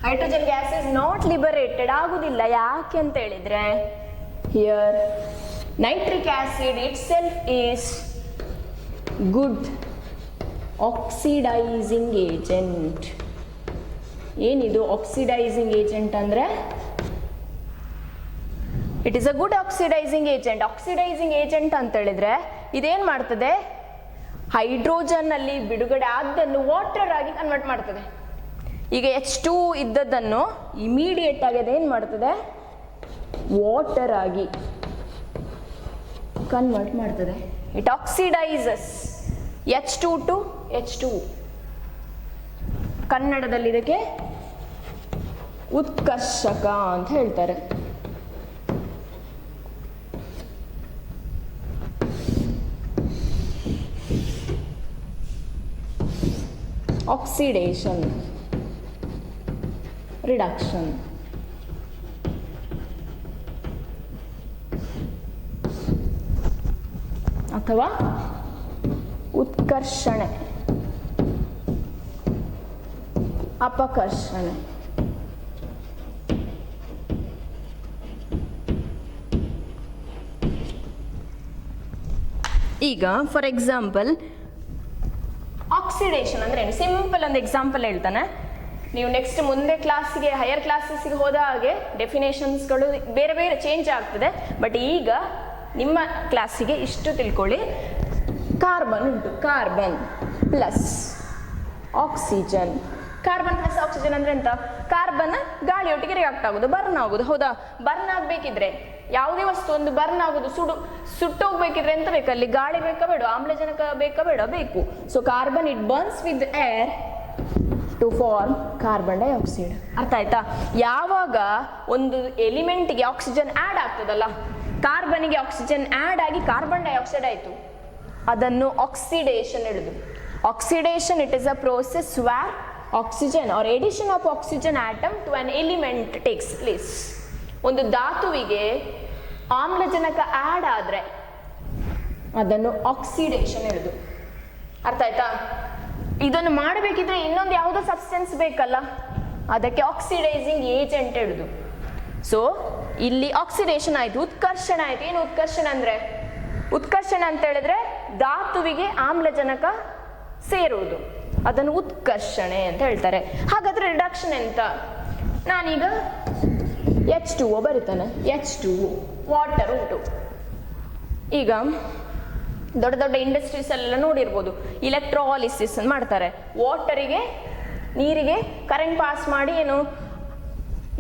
Hydrogen gas is not liberated, ಆಗುದಿಲ್ಲ. ಯಾಕೆ ಅಂತ ಹೇಳಿದ್ರೆ here nitric acid it self is good oxidising agent. ಏನಿದು ಆಕ್ಸಿಡೈಸಿಂಗ್ ಏಜೆಂಟ್ ಅಂದ್ರೆ? It is a good oxidising agent. Oxidising agent ಅಂತ ಹೇಳಿದ್ರೆ ಇದೇನ್ ಮಾಡ್ತದೆ? ಹೈಡ್ರೋಜನ್ ಅಲ್ಲಿ ಬಿಡುಗಡೆ ಆದ್ದನ್ನು ವಾಟರ್ ಆಗಿ ಕನ್ವರ್ಟ್ ಮಾಡ್ತದೆ. ಈಗ H2 ಇದ್ದದ್ದನ್ನು ಇಮಿಡಿಯೇಟ್ ಆಗಿ ಅದೇನ್ ಮಾಡ್ತದೆ? ವಾಟರ್ ಆಗಿ ಕನ್ವರ್ಟ್ ಮಾಡ್ತದೆ. It oxidises H2 to H2. ಕನ್ನಡದಲ್ಲಿ ಇದಕ್ಕೆ ಉತ್ಕರ್ಷಕ ಅಂತ ಹೇಳ್ತಾರೆ. Oxidation, reduction. ಅಥವಾ ಉತ್ಕರ್ಷಣೆ, ಅಪಕರ್ಷಣೆ. ಈಗ ಫಾರ್ ಎಕ್ಸಾಂಪಲ್ ಆಕ್ಸಿಡೇಷನ್ ಅಂದ್ರೆ ಏನು? ಸಿಂಪಲ್ ಒಂದು ಎಕ್ಸಾಂಪಲ್ ಹೇಳ್ತಾನೆ. ನೀವು ನೆಕ್ಸ್ಟ್ ಮುಂದೆ ಕ್ಲಾಸಿಗೆ, ಹೈಯರ್ ಕ್ಲಾಸಸ್ಗೆ ಹೋದ ಹಾಗೆ ಡೆಫಿನೇಷನ್ಸ್ಗಳು ಬೇರೆ ಬೇರೆ ಚೇಂಜ್ ಆಗ್ತದೆ. ಬಟ್ ಈಗ ನಿಮ್ಮ ಕ್ಲಾಸಿಗೆ ಇಷ್ಟು ತಿಳ್ಕೊಳ್ಳಿ. ಕಾರ್ಬನ್ ಉಂಟು, carbon plus oxygen. Carbon plus oxygen ಅಂದ್ರೆ ಎಂತ? ಕಾರ್ಬನ್ ಗಾಳಿಯೊಟ್ಟಿಗೆ ರಿಯಾಕ್ಟ್ ಆಗೋದು, ಬರ್ನ್ ಆಗೋದು. ಹೌದಾ? ಬರ್ನ್ ಆಗ್ಬೇಕಿದ್ರೆ ಯಾವುದೇ ವಸ್ತು ಒಂದು ಬರ್ನ್ ಆಗೋದು, ಸುಟ್ಟೋಗ್ಬೇಕಿದ್ರೆ ಎಂತ ಬೇಕು? ಅಲ್ಲಿ ಗಾಳಿ ಬೇಕಾ ಬೇಡ? ಆಮ್ಲಜನಕ ಬೇಕಾ ಬೇಡ? ಬೇಕು. So carbon it burns with air to form carbon dioxide. ಅರ್ಥ ಆಯ್ತಾ? ಯಾವಾಗ ಒಂದು ಎಲಿಮೆಂಟ್ಗೆ ಆಕ್ಸಿಜನ್ ಆಡ್ ಆಗ್ತದಲ್ಲ, ಕಾರ್ಬನ್ಗೆ ಆಕ್ಸಿಜನ್ ಆಡ್ ಆಗಿ ಕಾರ್ಬನ್ ಡೈಆಕ್ಸೈಡ್ ಆಯ್ತು, ಅದನ್ನು ಆಕ್ಸಿಡೇಷನ್ ಹೇಳುದು. Oxidation it is a process where oxygen or addition of oxygen atom to an element takes place. ಒಂದು ಧಾತುವಿಗೆ ಆಮ್ಲಜನಕ ಆಡ್ ಆದ್ರೆ ಅದನ್ನು ಆಕ್ಸಿಡೇಷನ್ ಹೇಳುದು. ಅರ್ಥ ಆಯ್ತಾ? ಇದನ್ನು ಮಾಡಬೇಕಿದ್ರೆ ಇನ್ನೊಂದು ಯಾವುದೋ ಸಬ್ಸ್ಟೆನ್ಸ್ ಬೇಕಲ್ಲ, ಅದಕ್ಕೆ ಆಕ್ಸಿಡೈಸಿಂಗ್ ಏಜೆಂಟ್ ಹೇಳುದು. ಸೊ ಇಲ್ಲಿ ಆಕ್ಸಿಡೇಷನ್ ಆಯ್ತು, ಉತ್ಕರ್ಷಣ ಆಯ್ತು. ಏನು ಉತ್ಕರ್ಷಣ ಅಂದ್ರೆ? ಉತ್ಕರ್ಷಣ ಅಂತ ಹೇಳಿದ್ರೆ ಧಾತುವಿಗೆ ಆಮ್ಲಜನಕ ಸೇರುವುದು, ಅದನ್ನು ಉತ್ಕರ್ಷಣೆ ಅಂತ ಹೇಳ್ತಾರೆ. ಹಾಗಾದ್ರೆ ರಿಡಕ್ಷನ್ ಎಂತ? ನಾನೀಗ H2O ಬರೀತಾನೆ, H2O ವಾಟರ್ ಉಂಟು. ಈಗ ದೊಡ್ಡ ದೊಡ್ಡ ಇಂಡಸ್ಟ್ರೀಸ್ ಎಲ್ಲ ನೋಡಿರ್ಬೋದು, ಇಲೆಕ್ಟ್ರಾಲಿಸಿಸ್ ಮಾಡ್ತಾರೆ. ವಾಟರಿಗೆ, ನೀರಿಗೆ ಕರೆಂಟ್ ಪಾಸ್ ಮಾಡಿ ಏನು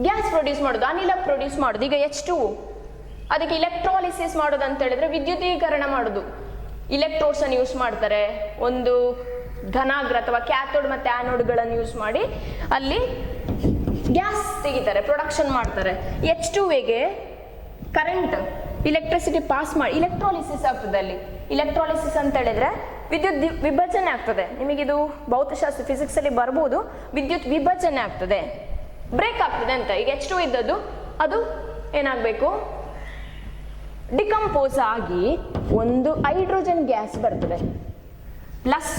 ಗ್ಯಾಸ್ ಪ್ರೊಡ್ಯೂಸ್ ಮಾಡೋದು, ಅನಿಲ ಪ್ರೊಡ್ಯೂಸ್ ಮಾಡೋದು. ಈಗ H2O ಅದಕ್ಕೆ ಇಲೆಕ್ಟ್ರಾಲಿಸಿಸ್ ಮಾಡೋದು ಅಂತ ಹೇಳಿದ್ರೆ ವಿದ್ಯುದೀಕರಣ ಮಾಡೋದು. ಇಲೆಕ್ಟ್ರೋಡ್ಸ್ ಅನ್ನು ಯೂಸ್ ಮಾಡ್ತಾರೆ. ಒಂದು ಧನಾಗ್ರ ಅಥವಾ ಕ್ಯಾಥೋಡ್ ಮತ್ತೆ ಆನೋಡ್ಗಳನ್ನು ಯೂಸ್ ಮಾಡಿ ಅಲ್ಲಿ ಗ್ಯಾಸ್ ತೆಗಿತಾರೆ, ಪ್ರೊಡಕ್ಷನ್ ಮಾಡ್ತಾರೆ. H2ಗೆ ಕರೆಂಟ್, ಇಲೆಕ್ಟ್ರಿಸಿಟಿ ಪಾಸ್ ಮಾಡಿ ಇಲೆಕ್ಟ್ರಾಲಿಸಿಸ್ ಆಗ್ತದೆ. ಅಲ್ಲಿ ಇಲೆಕ್ಟ್ರಾಲಿಸಿಸ್ ಅಂತ ಹೇಳಿದ್ರೆ ವಿದ್ಯುತ್ ವಿಭಜನೆ ಆಗ್ತದೆ. ನಿಮಗಿದು ಭೌತಶಾಸ್ತ್ರ ಫಿಸಿಕ್ಸ್ ಅಲ್ಲಿ ಬರ್ಬೋದು. ವಿದ್ಯುತ್ ವಿಭಜನೆ ಆಗ್ತದೆ, ಬ್ರೇಕ್ ಆಗ್ತದೆ ಅಂತ. ಈಗ H2 ಇದ್ದದ್ದು ಅದು ಏನಾಗಬೇಕು? ಡಿಕಂಪೋಸ್ ಆಗಿ ಒಂದು ಹೈಡ್ರೋಜನ್ ಗ್ಯಾಸ್ ಬರ್ತದೆ, ಪ್ಲಸ್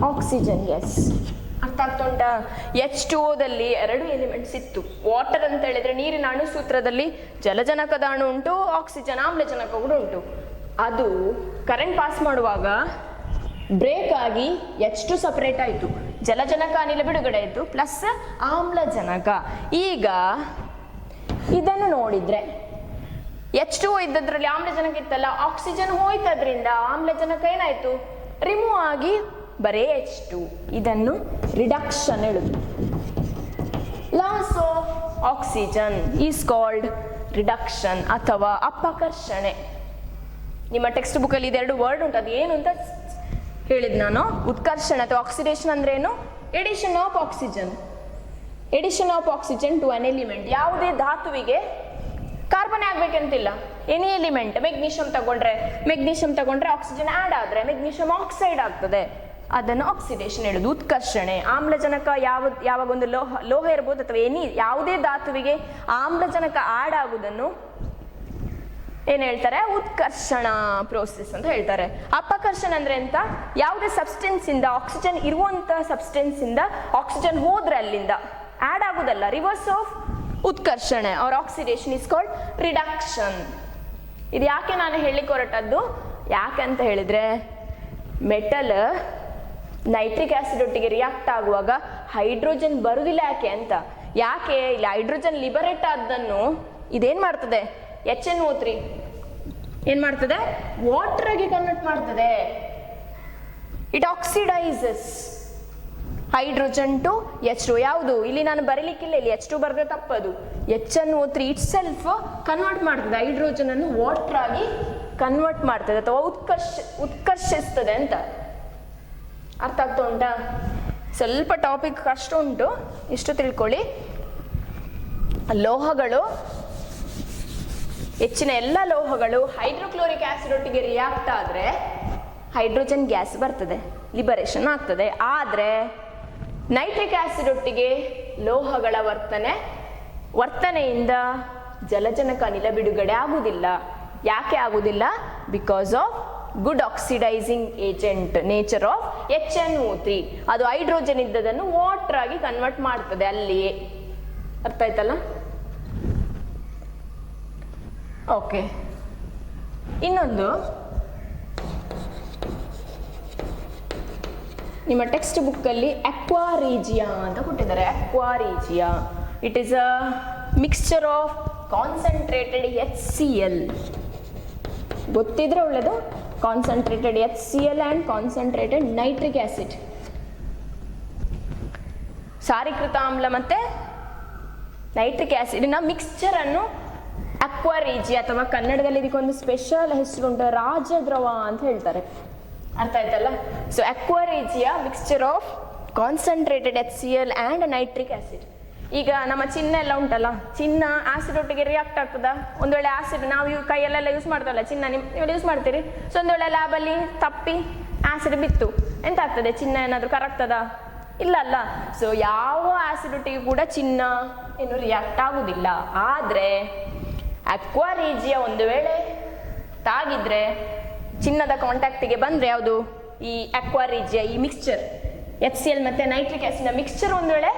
ಆಕ್ಸಿಜನ್. ಎಸ್, ಅರ್ಥ ಆಗ್ತಾ ಉಂಟಾ? H2O ಎರಡು ಎಲಿಮೆಂಟ್ಸ್ ಇತ್ತು. ವಾಟರ್ ಅಂತ ಹೇಳಿದ್ರೆ ನೀರಿನ ಅಣು ಸೂತ್ರದಲ್ಲಿ ಜಲಜನಕದ ಅಣು ಉಂಟು, ಆಕ್ಸಿಜನ್ ಆಮ್ಲಜನಕ ಕೂಡ ಉಂಟು. ಅದು ಕರೆಂಟ್ ಪಾಸ್ ಮಾಡುವಾಗ ಬ್ರೇಕ್ ಆಗಿ H2 ಸಪರೇಟ್ ಆಯಿತು, ಜಲಜನಕ ಅನಿಲ ಬಿಡುಗಡೆ ಆಯಿತು, ಪ್ಲಸ್ ಆಮ್ಲಜನಕ. ಈಗ ಇದನ್ನು ನೋಡಿದ್ರೆ H2O ಇದ್ದದ್ರಲ್ಲಿ ಆಮ್ಲಜನಕ ಇತ್ತಲ್ಲ, ಆಕ್ಸಿಜನ್ ಹೋಯ್ತದ್ರಿಂದ ಆಮ್ಲಜನಕ ಏನಾಯ್ತು, ರಿಮೂವ್ ಆಗಿ ಬರೇ H2. ಇದನ್ನು ರಿಡಕ್ಷನ್ ಹೇಳುದು. Loss of oxygen is called reduction ಅಥವಾ ಅಪಕರ್ಷಣೆ. ನಿಮ್ಮ ಟೆಕ್ಸ್ಟ್ ಬುಕ್ ಅಲ್ಲಿ ಇದೆರಡು ವರ್ಡ್ ಉಂಟು, ಅದು ಏನು ಅಂತ ಹೇಳಿದ್ ನಾನು. ಉತ್ಕರ್ಷಣ ಅಥವಾ ಆಕ್ಸಿಡೇಷನ್ ಅಂದ್ರೆ ಏನು? Addition of oxygen. Addition of oxygen to an element. ಯಾವುದೇ ಧಾತುವಿಗೆ ಕಾರ್ಬನ್ ಆಗ್ಬೇಕಂತಿಲ್ಲ, ಎನಿ ಎಲಿಮೆಂಟ್. ಮೆಗ್ನೀಷಿಯಂ ತಗೊಂಡ್ರೆ ಆಕ್ಸಿಜನ್ ಆಡ್ ಆದ್ರೆ ಮೆಗ್ನೀಷಿಯಂ ಆಕ್ಸೈಡ್ ಆಗ್ತದೆ, ಅದನ್ನು ಆಕ್ಸಿಡೇಷನ್ ಹೇಳುದು. ಉತ್ಕರ್ಷಣೆ, ಆಮ್ಲಜನಕ ಯಾವಾಗ ಒಂದು ಲೋಹ ಇರ್ಬೋದು ಅಥವಾ ಯಾವುದೇ ಧಾತುವಿಗೆ ಆಮ್ಲಜನಕ ಆಡ್ ಆಗುವುದನ್ನು ಏನ್ ಹೇಳ್ತಾರೆ? ಉತ್ಕರ್ಷಣ ಪ್ರೋಸೆಸ್ ಅಂತ ಹೇಳ್ತಾರೆ. ಅಪಕರ್ಷಣ ಅಂದ್ರೆ ಎಂತ? ಯಾವುದೇ ಸಬ್ಸ್ಟೆನ್ಸ್ ಇಂದ, ಆಕ್ಸಿಜನ್ ಇರುವಂತ ಸಬ್ಸ್ಟೆನ್ಸ್ ಇಂದ ಆಕ್ಸಿಜನ್ ಹೋದ್ರೆ ಅಲ್ಲಿಂದ ಆಡ್ ಆಗುದಲ್ಲ, ರಿವರ್ಸ್ ಆಫ್ ಉತ್ಕರ್ಷಣೆ or oxidation is called reduction. ಇದು ಯಾಕೆ ನಾನು ಹೇಳಿಕ್ಕೆ ಹೊರಟದ್ದು? ಯಾಕಂತ ಹೇಳಿದ್ರೆ ಮೆಟಲ್ ನೈಟ್ರಿಕ್ ಆಸಿಡ್ ಒಟ್ಟಿಗೆ ರಿಯಾಕ್ಟ್ ಆಗುವಾಗ ಹೈಡ್ರೋಜನ್ ಬರುದಿಲ್ಲ. ಯಾಕೆ ಇಲ್ಲಿ ಹೈಡ್ರೋಜನ್ ಲಿಬರೇಟ್ ಆದನ್ನು ಇದೇನ್ ಮಾಡ್ತದೆ? HNO3 ಏನ್ ಮಾಡ್ತದೆ? ವಾಟರ್ ಆಗಿ ಕನ್ವರ್ಟ್ ಮಾಡ್ತದೆ. It oxidises hydrogen to H2. ಯಾವುದು ಇಲ್ಲಿ ನಾನು ಬರೀಲಿಕ್ಕಿಲ್ಲ, ಇಲ್ಲಿ H2 ಬರೆದ್ರೆ ತಪ್ಪದು. HNO3 ಇಟ್ ಸೆಲ್ಫ್ ಕನ್ವರ್ಟ್ ಮಾಡ್ತದೆ, ಹೈಡ್ರೋಜನ್ ಅನ್ನು ವಾಟರ್ ಆಗಿ ಕನ್ವರ್ಟ್ ಮಾಡ್ತದೆ ಅಥವಾ ಉತ್ಕರ್ಷಿಸ್ತದೆ ಅಂತ. ಅರ್ಥ ಆಗ್ತಾ ಉಂಟಾ? ಸ್ವಲ್ಪ ಟಾಪಿಕ್ ಕಷ್ಟ ಉಂಟು, ಇಷ್ಟು ತಿಳ್ಕೊಳ್ಳಿ. ಲೋಹಗಳು, ಹೆಚ್ಚಿನ ಎಲ್ಲ ಲೋಹಗಳು ಹೈಡ್ರೋಕ್ಲೋರಿಕ್ ಆಸಿಡ್ ಒಟ್ಟಿಗೆ ರಿಯಾಕ್ಟ್ ಆದ್ರೆ ಹೈಡ್ರೋಜನ್ ಗ್ಯಾಸ್ ಬರ್ತದೆ, ಲಿಬರೇಷನ್ ಆಗ್ತದೆ. ಆದ್ರೆ ನೈಟ್ರಿಕ್ ಆಸಿಡ್ ಒಟ್ಟಿಗೆ ಲೋಹಗಳ ವರ್ತನೆಯಿಂದ ಜಲಜನಕ ಅನಿಲ ಬಿಡುಗಡೆ ಆಗುವುದಿಲ್ಲ. ಯಾಕೆ ಆಗುವುದಿಲ್ಲ? Because of good oxidising agent nature of HNO3. ಅದು ಹೈಡ್ರೋಜನ್ ಇದ್ದದನ್ನು ವಾಟರ್ ಆಗಿ ಕನ್ವರ್ಟ್ ಮಾಡ್ತದೆ ಅಲ್ಲಿಯೇ. ಅರ್ಥ ಆಯ್ತಲ್ಲ? ಓಕೆ, ಇನ್ನೊಂದು ನಿಮ್ಮ ಟೆಕ್ಸ್ಟ್ ಬುಕ್ ಅಲ್ಲಿ ಅಕ್ವಾ ರೀಜಿಯಾ ಅಂತ ಕೊಟ್ಟಿದ್ದಾರೆ. Aqua regia it is a mixture of concentrated HCl. ಗೊತ್ತಿದ್ರೆ ಒಳ್ಳೆದು. Concentrated HCl and concentrated nitric acid, ಸಾರೀಕೃತ ಆಮ್ಲ ಮತ್ತೆ ನೈಟ್ರಿಕ್ ಆಸಿಡ್ನ ಮಿಕ್ಸ್ಚರ್ ಅನ್ನು ಅಕ್ವಾ ರೀಜಿಯಾ ಅಥವಾ ಕನ್ನಡದಲ್ಲಿ ಇದಕ್ಕೊಂದು ಸ್ಪೆಷಲ್ ಹೆಸರುಂಟು, ರಾಜದ್ರವ ಅಂತ ಹೇಳ್ತಾರೆ. ಅರ್ಥ ಆಯ್ತಲ್ಲ? So aqua regia mixture of concentrated HCl and nitric acid. ಈಗ ನಮ್ಮ ಚಿನ್ನ ಎಲ್ಲ ಉಂಟಲ್ಲ, ಚಿನ್ನ ಆಸಿಡ್ ಒಟ್ಟಿಗೆ ರಿಯಾಕ್ಟ್ ಆಗ್ತದ. ಒಂದು ವೇಳೆ ಆಸಿಡ್ ನಾವು ಕೈಯಲ್ಲೆಲ್ಲ ಯೂಸ್ ಮಾಡ್ತವಲ್ಲ, ಚಿನ್ನ ನೀವು ಯೂಸ್ ಮಾಡ್ತೀರಿ. ಸೊ ಒಂದು ವೇಳೆ ಲ್ಯಾಬಲ್ಲಿ ತಪ್ಪಿ ಆಸಿಡ್ ಬಿತ್ತು, ಎಂತ ಆಗ್ತದೆ? ಚಿನ್ನ ಏನಾದರೂ ಕರಗ್ತದ? ಇಲ್ಲ ಅಲ್ಲ. ಸೊ ಯಾವ ಆಸಿಡ್ ಒಟ್ಟಿಗೆ ಕೂಡ ಚಿನ್ನ ಏನು ರಿಯಾಕ್ಟ್ ಆಗುದಿಲ್ಲ. ಆದ್ರೆ ಅಕ್ವಾ ರೀಜಿಯಾ ಒಂದು ವೇಳೆ ತಾಗಿದ್ರೆ, ಚಿನ್ನದ ಕಾಂಟ್ಯಾಕ್ಟಿಗೆ ಬಂದ್ರೆ, ಯಾವುದು ಈ ಅಕ್ವಾ ರೀಜಿಯಾ, ಈ ಮಿಕ್ಸ್ಚರ್ HCl ಮತ್ತೆ ನೈಟ್ರಿಕ್ ಆಸಿಡ್ನ ಮಿಕ್ಸ್ಚರ್ ಒಂದು ವೇಳೆ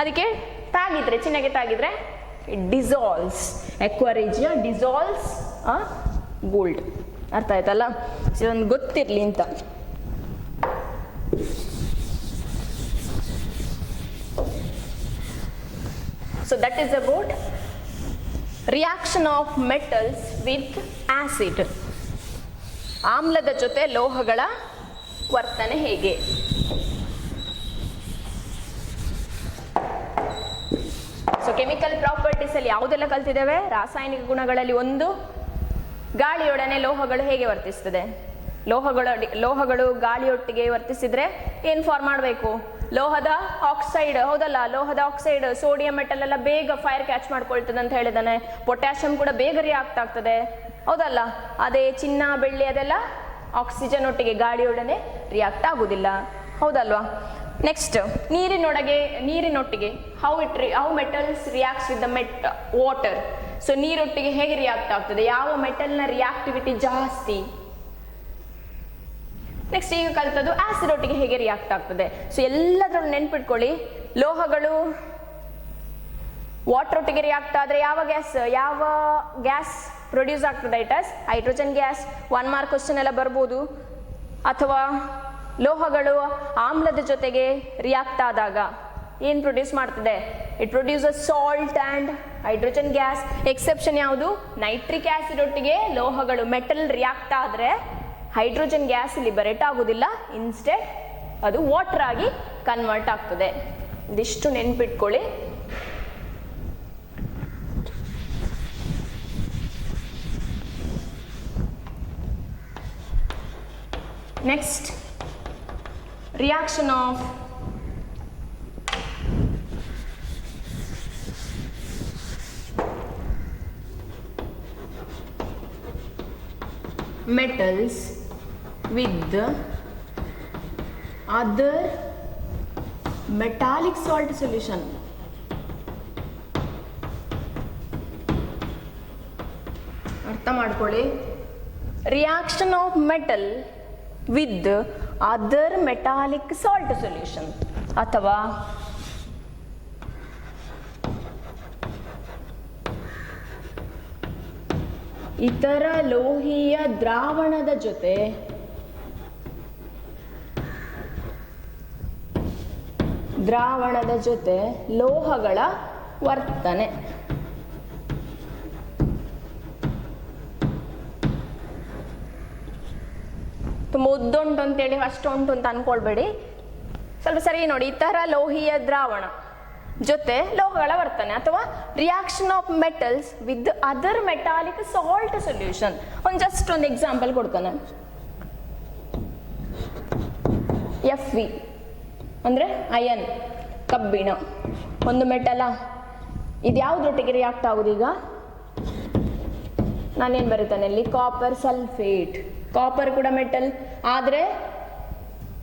ಅದಕ್ಕೆ ತಾಗಿದ್ರೆ, ಚಿನ್ನಕ್ಕೆ ತಾಗಿದ್ರೆ, it dissolves. Aqua regia dissolves gold. ಅರ್ಥ ಆಯ್ತಲ್ಲ? ಇದೊಂದು ಗೊತ್ತಿರ್ಲಿ ಅಂತ. So that is about reaction of metals with acid. ಆಮ್ಲದ ಜೊತೆ ಲೋಹಗಳ ವರ್ತನೆ ಹೇಗೆ? ಸೊ ಕೆಮಿಕಲ್ ಪ್ರಾಪರ್ಟೀಸ್ ಅಲ್ಲಿ ಯಾವುದೆಲ್ಲ ಕಲ್ತಿದ್ದೇವೆ? ರಾಸಾಯನಿಕ ಗುಣಗಳಲ್ಲಿ ಒಂದು, ಗಾಳಿಯೊಡನೆ ಲೋಹಗಳು ಹೇಗೆ ವರ್ತಿಸ್ತದೆ. ಲೋಹಗಳು ಗಾಳಿಯೊಟ್ಟಿಗೆ ವರ್ತಿಸಿದ್ರೆ ಏನ್ ಫಾರ್ಮ್ ಮಾಡಬೇಕು? ಲೋಹದ ಆಕ್ಸೈಡ್. ಹೌದಲ್ಲ? ಲೋಹದ ಆಕ್ಸೈಡ್, ಸೋಡಿಯಂ ಮೆಟಲ್ ಎಲ್ಲ ಬೇಗ ಫೈರ್ ಕ್ಯಾಚ್ ಮಾಡ್ಕೊಳ್ತದೆ ಅಂತ ಹೇಳಿದಾನೆ. ಪೊಟ್ಯಾಷಿಯಂ ಕೂಡ ಬೇಗ ರಿಯಾಕ್ಟ್ ಆಗ್ತದೆ. ಹೌದಲ್ಲ? ಅದೇ ಚಿನ್ನ, ಬೆಳ್ಳಿ ಅದೆಲ್ಲ ಆಕ್ಸಿಜನ್ ಒಟ್ಟಿಗೆ ಗಾಳಿಯೊಡನೆ ರಿಯಾಕ್ಟ್ ಆಗುದಿಲ್ಲ. ಹೌದಲ್ವಾ? ನೆಕ್ಸ್ಟ್, ನೀರಿನೊಟ್ಟಿಗೆ how metals reacts with the water. So ನೀರೊಟ್ಟಿಗೆ ಹೇಗೆ ರಿಯಾಕ್ಟ್ ಆಗ್ತದೆ? ಯಾವ ಮೆಟಲ್ನ ರಿಯಾಕ್ಟಿವಿಟಿ ಜಾಸ್ತಿ? ನೆಕ್ಸ್ಟ್ ಈಗ ಕಲ್ತದ್ದು ಆಸಿಡ್ ಒಟ್ಟಿಗೆ ಹೇಗೆ ರಿಯಾಕ್ಟ್ ಆಗ್ತದೆ. ಸೊ ಎಲ್ಲದರಲ್ಲೂ ನೆನ್ಪಿಟ್ಕೊಳ್ಳಿ, ಲೋಹಗಳು ವಾಟರ್ ಒಟ್ಟಿಗೆ ರಿಯಾಕ್ಟ್ ಆದರೆ ಯಾವ ಗ್ಯಾಸ್ ಪ್ರೊಡ್ಯೂಸ್ ಆಗ್ತದೆ? It as hydrogen gas. 1 mark question ಎಲ್ಲ ಬರ್ಬೋದು. ಅಥವಾ ಲೋಹಗಳು ಆಮ್ಲದ ಜೊತೆಗೆ ರಿಯಾಕ್ಟ್ ಆದಾಗ ಏನು ಪ್ರೊಡ್ಯೂಸ್ ಮಾಡ್ತದೆ? It produces salt and hydrogen gas. Exception ಯಾವುದು? ನೈಟ್ರಿಕ್ ಆಸಿಡ್ ಒಟ್ಟಿಗೆ ಲೋಹಗಳು ಮೆಟಲ್ ರಿಯಾಕ್ಟ್ ಆದರೆ ಹೈಡ್ರೋಜನ್ ಗ್ಯಾಸ್ ಲಿಬರೇಟ್ ಆಗೋದಿಲ್ಲ, ಇನ್ಸ್ಟೆಡ್ ಅದು ವಾಟರ್ ಆಗಿ ಕನ್ವರ್ಟ್ ಆಗ್ತದೆ. ಇದಿಷ್ಟು ನೆನ್ಪಿಟ್ಕೊಳ್ಳಿ. Next, reaction of metals with other metallic salt solution. ಅರ್ಥ ಮಾಡ್ಕೊಳ್ಳಿ. Reaction of metal with other metallic salt solution ಅಥವಾ ಇತರ ಲೋಹೀಯ ದ್ರಾವಣದ ಜೊತೆ ಲೋಹಗಳ ವರ್ತನೆ. ತುಂಬ ಉದ್ದುಂಟು ಅಂತೇಳಿ ಅಷ್ಟು ಉಂಟು ಅಂತ ಅನ್ಕೊಳ್ಬೇಡಿ, ಸ್ವಲ್ಪ ಸರಿ ನೋಡಿ. ಇತರ ಲೋಹೀಯ ದ್ರಾವಣ ಜೊತೆ ಲೋಹಗಳ ವರ್ತನೆ ಅಥವಾ reaction of metals with other metallic salt solution. Just ಒಂದು ಎಕ್ಸಾಂಪಲ್ ಕೊಡ್ತಾನೆ. Fe ಅಂದರೆ ಅಯನ್, ಕಬ್ಬಿಣ, ಒಂದು ಮೆಟಲ. ಇದು ಯಾವುದ್ರೊಟ್ಟಿಗೆ ರಿಯಾಕ್ಟ್ ಆಗೋದು? ಈಗ ನಾನೇನು ಬರೀತಾನೆ ಇಲ್ಲಿ? Copper sulphate. ಕಾಪರ್ ಕೂಡ ಮೆಟಲ್, ಆದರೆ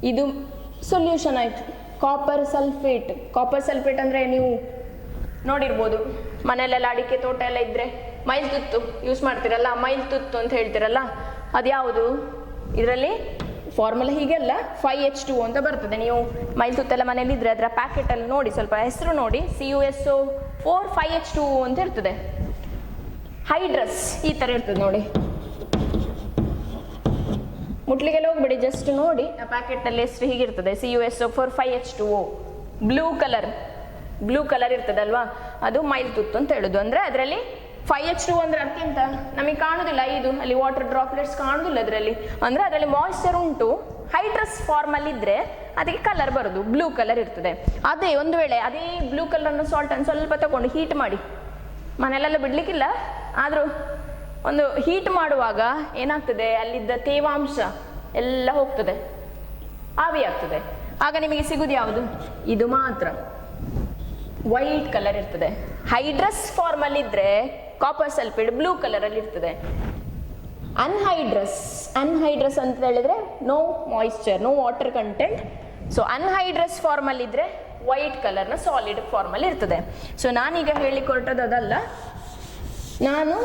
ಇದು ಸೊಲ್ಯೂಷನ್ ಆಯಿತು, ಕಾಪರ್ ಸಲ್ಫೇಟ್. ಕಾಪರ್ ಸಲ್ಫೇಟ್ ಅಂದರೆ ನೀವು ನೋಡಿರ್ಬೋದು, ಮನೆಯಲ್ಲೆಲ್ಲ ಅಡಿಕೆ ತೋಟ ಎಲ್ಲ ಇದ್ದರೆ ಮೈಲ್ತುತ್ತು ಯೂಸ್ ಮಾಡ್ತಿರಲ್ಲ, ಮೈಲ್ತುತ್ತು ಅಂತ ಹೇಳ್ತಿರಲ್ಲ, ಅದು ಯಾವುದು? ಇದರಲ್ಲಿ ಫಾರ್ಮುಲಾ ಹೀಗೆಲ್ಲ 5H2O ಅಂತ ಬರ್ತದೆ. ನೀವು ಮೈಲ್ತುತ್ತೆಲ್ಲ ಮನೇಲಿ ಇದ್ದರೆ ಅದರ ಪ್ಯಾಕೆಟಲ್ಲಿ ನೋಡಿ, ಸ್ವಲ್ಪ ಹೆಸರು ನೋಡಿ, CuSO4 5H2O ಅಂತ ಇರ್ತದೆ. ಹೈಡ್ರಸ್ ಈ ಥರ ಇರ್ತದೆ ನೋಡಿ, ಮುಟ್ಲಿಗೆಲ್ಲ ಹೋಗ್ಬೇಡಿ, ಜಸ್ಟ್ ನೋಡಿ ಆ ಪ್ಯಾಕೆಟಲ್ಲಿ ಹೆಸರು ಹೀಗಿರ್ತದೆ, CuSO4 5H2O. ಬ್ಲೂ ಕಲರ್ ಇರ್ತದಲ್ವಾ, ಅದು ಮೈಲ್ತುತ್ತು ಅಂತ ಹೇಳೋದು. ಅಂದರೆ ಅದರಲ್ಲಿ 5H2O ಅಂದರೆ ಅರ್ಥ ಎಂತ? ನಮಗೆ ಕಾಣುದಿಲ್ಲ, ಇದು ಅಲ್ಲಿ ವಾಟರ್ ಡ್ರಾಪ್ಲೆಟ್ಸ್ ಕಾಣುದಿಲ್ಲ ಅದರಲ್ಲಿ. ಅಂದರೆ ಅದರಲ್ಲಿ ಮಾಯಿಶ್ಚರ್ ಉಂಟು, ಹೈಡ್ರಸ್ ಫಾರ್ಮಲ್ಲಿ ಇದ್ದರೆ ಅದಕ್ಕೆ ಕಲರ್ ಬರೋದು, ಬ್ಲೂ ಕಲರ್ ಇರ್ತದೆ. ಅದೇ ಒಂದು ವೇಳೆ ಅದೇ ಬ್ಲೂ ಕಲರ್ನ ಸಾಲ್ಟನ್ನು ಸ್ವಲ್ಪ ತಗೊಂಡು ಹೀಟ್ ಮಾಡಿ, ಮನೆಯಲ್ಲೆಲ್ಲ ಬಿಡ್ಲಿಕ್ಕಿಲ್ಲ, ಆದರೂ ಒಂದು ಹೀಟ್ ಮಾಡುವಾಗ ಏನಾಗ್ತದೆ, ಅಲ್ಲಿದ್ದ ತೇವಾಂಶ ಎಲ್ಲ ಹೋಗ್ತದೆ, ಆವಿ ಆಗ್ತದೆ. ಆಗ ನಿಮಗೆ ಸಿಗುದು ಯಾವುದು? ಇದು ಮಾತ್ರ ವೈಟ್ ಕಲರ್ ಇರ್ತದೆ. ಹೈಡ್ರಸ್ ಫಾರ್ಮಲ್ಲಿ ಇದ್ರೆ ಕಾಪರ್ ಸಲ್ಫೇಟ್ ಬ್ಲೂ ಕಲರಲ್ಲಿ ಇರ್ತದೆ. ಅನ್ಹೈಡ್ರಸ್ ಅಂತ ಹೇಳಿದ್ರೆ no moisture, no water content. So anhydrous ಫಾರ್ಮಲ್ಲಿ ಇದ್ರೆ ವೈಟ್ ಕಲರ್ನ ಸಾಲಿಡ್ ಫಾರ್ಮಲ್ಲಿ ಇರ್ತದೆ. ಸೊ ನಾನೀಗ ಹೇಳಿಕೊಟ್ಟದ್ದು ಅದಲ್ಲ, ನಾನು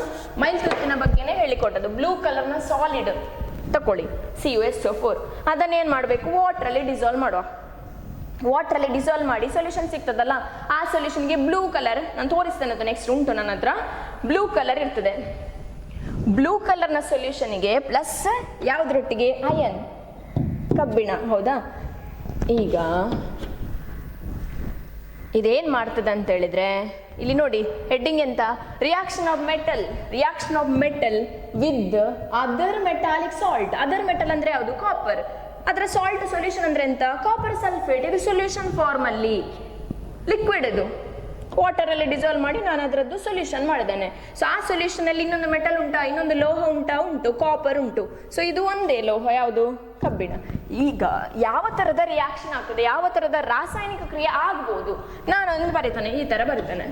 ಮೈಲ್ತುತ್ತಿನ ಬಗ್ಗೆನೇ ಹೇಳಿಕೊಟ್ಟದ್ದು. ಬ್ಲೂ ಕಲರ್ನ ಸಾಲಿಡ್ ತಕೊಳ್ಳಿ, CuSO4. ಅದನ್ನೇನು ಮಾಡಬೇಕು? ವಾಟ್ರಲ್ಲಿ ಡಿಸಾಲ್ವ್ ಮಾಡುವ. ವಾಟ್ರಲ್ಲಿ ಡಿಸಾಲ್ವ್ ಮಾಡಿ ಸೊಲ್ಯೂಷನ್ ಸಿಗ್ತದಲ್ಲ, ಆ ಸೊಲ್ಯೂಷನ್ಗೆ ಬ್ಲೂ ಕಲರ್ ನಾನು ತೋರಿಸ್ತೇನೆ, ಅದು ನೆಕ್ಸ್ಟ್ ಉಂಟು ನನ್ನ ಹತ್ರ. ಬ್ಲೂ ಕಲರ್ ಇರ್ತದೆ. ಬ್ಲೂ ಕಲರ್ನ ಸೊಲ್ಯೂಷನ್ಗೆ ಪ್ಲಸ್ ಯಾವುದ್ರೊಟ್ಟಿಗೆ? ಅಯನ್, ಕಬ್ಬಿಣ, ಹೌದಾ? ಈಗ ಇದೇನು ಮಾಡ್ತದೆ ಅಂತ ಹೇಳಿದ್ರೆ, ಇಲ್ಲಿ ನೋಡಿ ಹೆಡ್ಡಿಂಗ್ ಎಂತ? Reaction of metal with other metallic salt. Other metal ಅಂದ್ರೆ ಯಾವುದು? ಕಾಪರ್. ಅದರ ಸಾಲ್ಟ್ ಸೊಲ್ಯೂಷನ್ ಅಂದ್ರೆ ಎಂತ? Copper sulphate. ಇದು ಸೊಲ್ಯೂಷನ್ ಫಾರ್ಮಲ್ಲಿ ಲಿಕ್ವಿಡ್, ಇದು ವಾಟರಲ್ಲಿ ಡಿಸಾಲ್ವ್ ಮಾಡಿ ನಾನು ಅದರದ್ದು ಸೊಲ್ಯೂಷನ್ ಮಾಡಿದ್ದೇನೆ. ಸೊ ಆ ಸೊಲ್ಯೂಷನಲ್ಲಿ ಇನ್ನೊಂದು ಮೆಟಲ್ ಉಂಟಾ, ಇನ್ನೊಂದು ಲೋಹ ಉಂಟು, ಕಾಪರ್ ಉಂಟು. ಸೊ ಇದು ಒಂದೇ ಲೋಹ, ಯಾವುದು? ಕಬ್ಬಿಣ. ಈಗ ಯಾವ ಥರದ ರಿಯಾಕ್ಷನ್ ಆಗ್ತದೆ, ಯಾವ ಥರದ ರಾಸಾಯನಿಕ ಕ್ರಿಯೆ ಆಗ್ಬೋದು, ನಾನು ಒಂದು ಬರೀತಾನೆ, ಈ ಥರ ಬರೀತಾನೆ.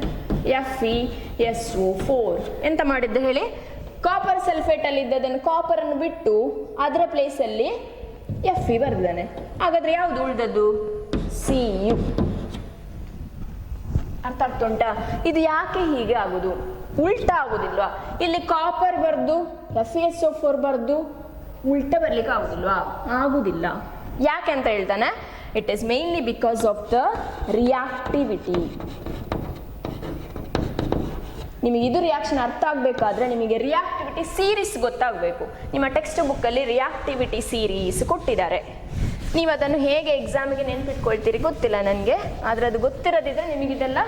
FeSO4 ಎಂತ ಮಾಡಿದ್ದೆ ಹೇಳಿ? ಕಾಪರ್ ಸಲ್ಫೇಟಲ್ಲಿ ಇದ್ದದನ್ನು ಕಾಪರನ್ನು ಬಿಟ್ಟು ಅದರ ಪ್ಲೇಸಲ್ಲಿ Fe ಬರೆದಿದ್ದಾನೆ. ಹಾಗಾದ್ರೆ ಯಾವುದು ಉಳಿದದ್ದು? Cu. ಅರ್ಥ ಆಗ್ತುಂಟಾ? ಇದು ಯಾಕೆ ಹೀಗೆ ಆಗುದು? ಉಲ್ಟಾ ಆಗುದಿಲ್ವಾ? ಇಲ್ಲಿ ಕಾಪರ್ ಬರ್ದು FeSO4 ಬರ್ದು ಉಲ್ಟ ಬರ್ಲಿಕ್ಕೆ ಆಗುದಿಲ್ವಾ? ಆಗುದಿಲ್ಲ. ಯಾಕೆ ಅಂತ ಹೇಳ್ತಾನೆ, it is mainly because of the reactivity. ನಿಮಗೆ ಇದು ರಿಯಾಕ್ಷನ್ ಅರ್ಥ ಆಗಬೇಕಾದ್ರೆ ನಿಮಗೆ ರಿಯಾಕ್ಟಿವಿಟಿ ಸೀರೀಸ್ ಗೊತ್ತಾಗಬೇಕು. ನಿಮ್ಮ ಟೆಕ್ಸ್ಟ್ ಬುಕ್ಕಲ್ಲಿ ರಿಯಾಕ್ಟಿವಿಟಿ ಸೀರೀಸ್ ಕೊಟ್ಟಿದ್ದಾರೆ. ನೀವು ಅದನ್ನು ಹೇಗೆ ಎಕ್ಸಾಮಿಗೆ ನೆನ್ಪಿಟ್ಕೊಳ್ತೀರಿ ಗೊತ್ತಿಲ್ಲ ನನಗೆ, ಆದರೆ ಅದು ಗೊತ್ತಿರೋದಿದ್ರೆ ನಿಮಗಿದೆಲ್ಲ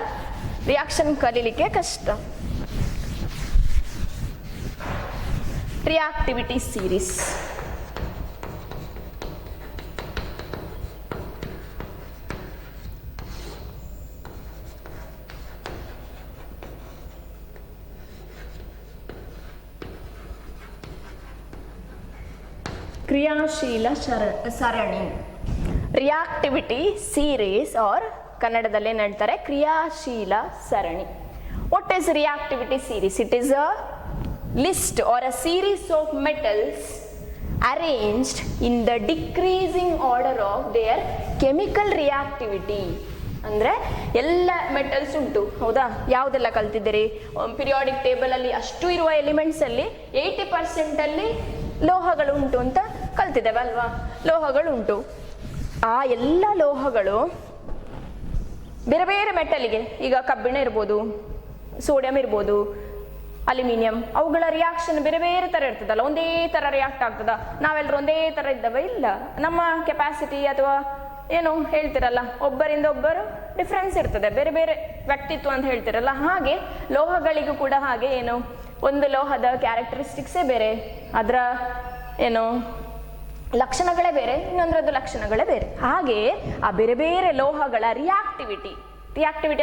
ರಿಯಾಕ್ಷನ್ ಕಲೀಲಿಕ್ಕೆ ಕಷ್ಟ. ರಿಯಾಕ್ಟಿವಿಟಿ ಸೀರೀಸ್ ಕ್ರಿಯಾಶೀಲ ಸರಣಿ. ರಿಯಾಕ್ಟಿವಿಟಿ ಸೀರೀಸ್ ಆರ್ ಕನ್ನಡದಲ್ಲಿ ಏನು ಹೇಳ್ತಾರೆ, ಕ್ರಿಯಾಶೀಲ ಸರಣಿ. What is reactivity series? It is a list or a series of metals arranged in the decreasing order of their chemical reactivity. ಅಂದರೆ ಎಲ್ಲ ಮೆಟಲ್ಸ್ ಉಂಟು, ಹೌದಾ? ಯಾವುದೆಲ್ಲ ಕಲ್ತಿದ್ದೀರಿ? ಪಿರಿಯಾಡಿಕ್ ಟೇಬಲಲ್ಲಿ ಅಷ್ಟು ಇರುವ ಎಲಿಮೆಂಟ್ಸಲ್ಲಿ 80% ಲೋಹಗಳು ಉಂಟು ಅಂತ ಕಲ್ತಿದ್ದೇವೆ ಅಲ್ವಾ? ಲೋಹಗಳು ಉಂಟು. ಆ ಎಲ್ಲ ಲೋಹಗಳು ಬೇರೆ ಬೇರೆ ಮೆಟಲಿಗೆ, ಈಗ ಕಬ್ಬಿಣ ಇರ್ಬೋದು, ಸೋಡಿಯಂ ಇರ್ಬೋದು, ಅಲ್ಯೂಮಿನಿಯಂ, ಅವುಗಳ ರಿಯಾಕ್ಷನ್ ಬೇರೆ ಬೇರೆ ಥರ ಇರ್ತದಲ್ಲ, ಒಂದೇ ಥರ ರಿಯಾಕ್ಟ್ ಆಗ್ತದ? ನಾವೆಲ್ಲರೂ ಒಂದೇ ಥರ ಇದ್ದಾವೆ? ಇಲ್ಲ. ನಮ್ಮ ಕೆಪಾಸಿಟಿ ಅಥವಾ ಏನು ಹೇಳ್ತಿರಲ್ಲ, ಒಬ್ಬರಿಂದ ಒಬ್ಬರು ಡಿಫ್ರೆನ್ಸ್ ಇರ್ತದೆ, ಬೇರೆ ಬೇರೆ ವ್ಯಕ್ತಿತ್ವ ಅಂತ ಹೇಳ್ತಿರಲ್ಲ, ಹಾಗೆ ಲೋಹಗಳಿಗೂ ಕೂಡ ಹಾಗೆ ಏನು ಒಂದು ಲೋಹದ ಕ್ಯಾರೆಕ್ಟರಿಸ್ಟಿಕ್ಸೇ ಬೇರೆ, ಅದರ ಏನು ಲಕ್ಷಣಗಳೇ ಬೇರೆ, ಇನ್ನೊಂದರದ್ದು ಲಕ್ಷಣಗಳೇ ಬೇರೆ. ಹಾಗೆಯೇ ಆ ಬೇರೆ ಬೇರೆ ಲೋಹಗಳ ರಿಯಾಕ್ಟಿವಿಟಿ